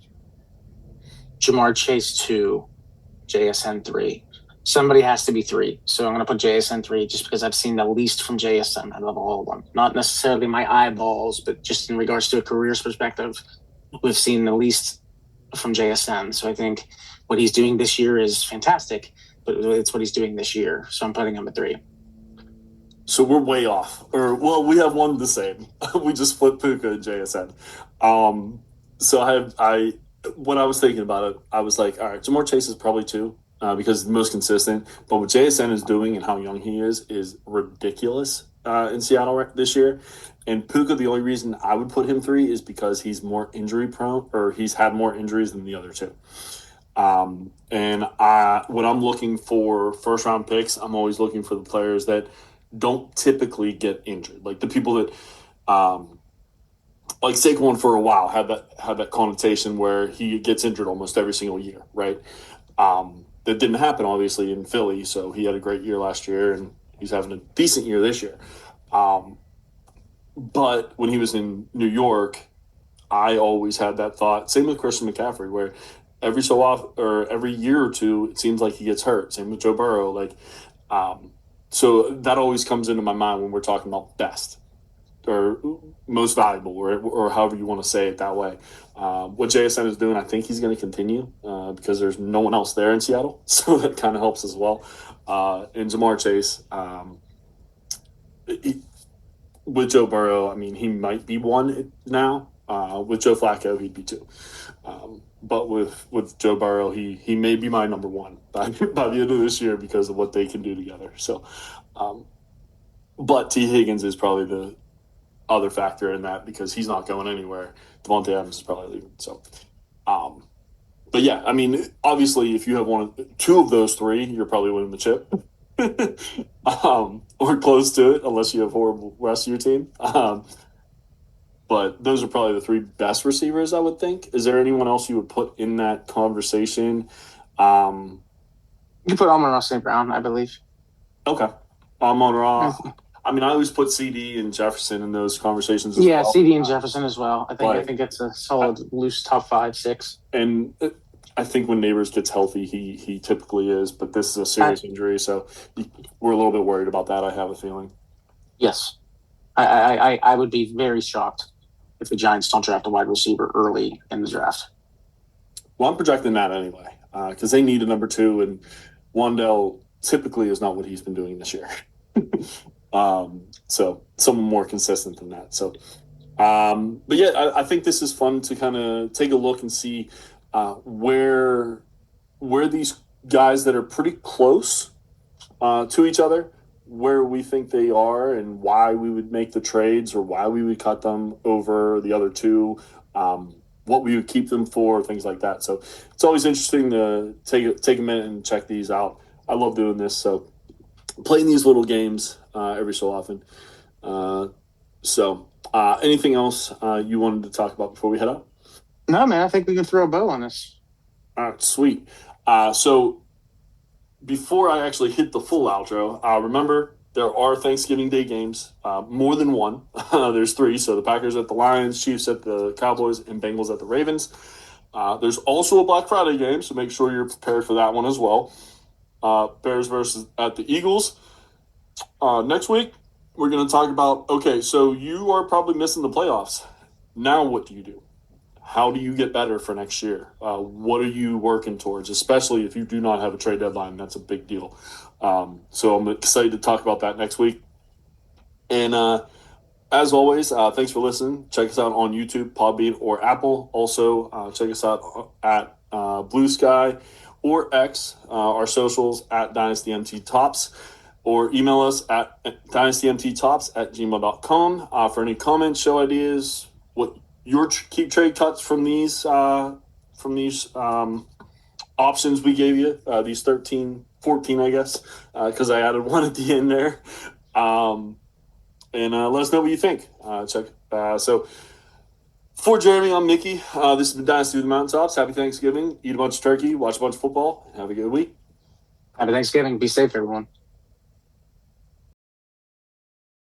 Jamar Chase 2, JSN 3. Somebody has to be 3, so I'm gonna put JSN 3 just because I've seen the least from JSN out of all of them. Not necessarily my eyeballs, but just in regards to a career's perspective, we've seen the least from JSN. So I think what he's doing this year is fantastic, but it's what he's doing this year. So I'm putting him at 3. So we're way off. Or, well, we have one the same. We just split Puka and JSN. So when I was thinking about it, I was like, all right, Jamar Chase is probably 2 because he's the most consistent. But what JSN is doing and how young he is ridiculous in Seattle this year. And Puka, the only reason I would put him 3 is because he's more injury prone, or he's had more injuries than the other 2. And when I'm looking for first round picks, I'm always looking for the players that don't typically get injured, like the people that, like Saquon for a while had that connotation where he gets injured almost every single year, right? That didn't happen obviously in Philly, so he had a great year last year and he's having a decent year this year. But when he was in New York, I always had that thought. Same with Christian McCaffrey, where every so often or every year or two, it seems like he gets hurt. Same with Joe Burrow, so that always comes into my mind when we're talking about best or most valuable, or however you want to say it that way. What JSN is doing, I think he's going to continue because there's no one else there in Seattle, so that kind of helps as well. And Jamar Chase, with Joe Burrow, I mean, he might be 1 now. With Joe Flacco, he'd be 2. But with Joe Burrow, he may be my number 1 by the end of this year because of what they can do together. So, but T. Higgins is probably the other factor in that because he's not going anywhere. Devontae Adams is probably leaving. So, but yeah, I mean, obviously, if you have 2 of those 3, you're probably winning the chip. Or close to it, unless you have horrible rest of your team. But those are probably the 3 best receivers, I would think. Is there anyone else you would put in that conversation? You can put Amon-Ra St. Brown, I believe. Okay. Amon-Ra. I mean, I always put CD and Jefferson in those conversations as well. well. CD and Jefferson as well. I think it's a solid loose top 5, 6. And I think when Neighbors gets healthy, he typically is, but this is a serious injury, so we're a little bit worried about that, I have a feeling. Yes. I would be very shocked if the Giants don't draft a wide receiver early in the draft. Well, I'm projecting that anyway, because they need a number 2, and Wandell typically is not what he's been doing this year. So someone more consistent than that. So, but yeah, I think this is fun to kind of take a look and see where these guys that are pretty close to each other, where we think they are and why we would make the trades or why we would cut them over the other 2, what we would keep them for, things like that. So it's always interesting to take a minute and check these out. I love doing this. So playing these little games every so often. Anything else you wanted to talk about before we head out? No, man, I think we can throw a bow on this. All right, sweet. So before I actually hit the full outro, remember there are Thanksgiving Day games, more than one. There's 3. So the Packers at the Lions, Chiefs at the Cowboys, and Bengals at the Ravens. There's also a Black Friday game, so make sure you're prepared for that one as well. Bears versus at the Eagles next week. we're going to talk about, okay, so you are probably missing the playoffs. Now what do you do? How do you get better for next year? What are you working towards, especially if you do not have a trade deadline? That's a big deal. So I'm excited to talk about that next week. And as always, thanks for listening. Check us out on YouTube, Podbean, or Apple. Also, check us out at Blue Sky or X, our socials at dynastymttops, or email us at dynastymttops@gmail.com for any comments, show ideas, what your keep trade cuts from these options we gave you, these 13, 14, I guess, because I added one at the end there. And let us know what you think. So for Jeremy, I'm Mickey. This has been Dynasty with the Mountaintops. Happy Thanksgiving. Eat a bunch of turkey. Watch a bunch of football. Have a good week. Happy Thanksgiving. Be safe, everyone.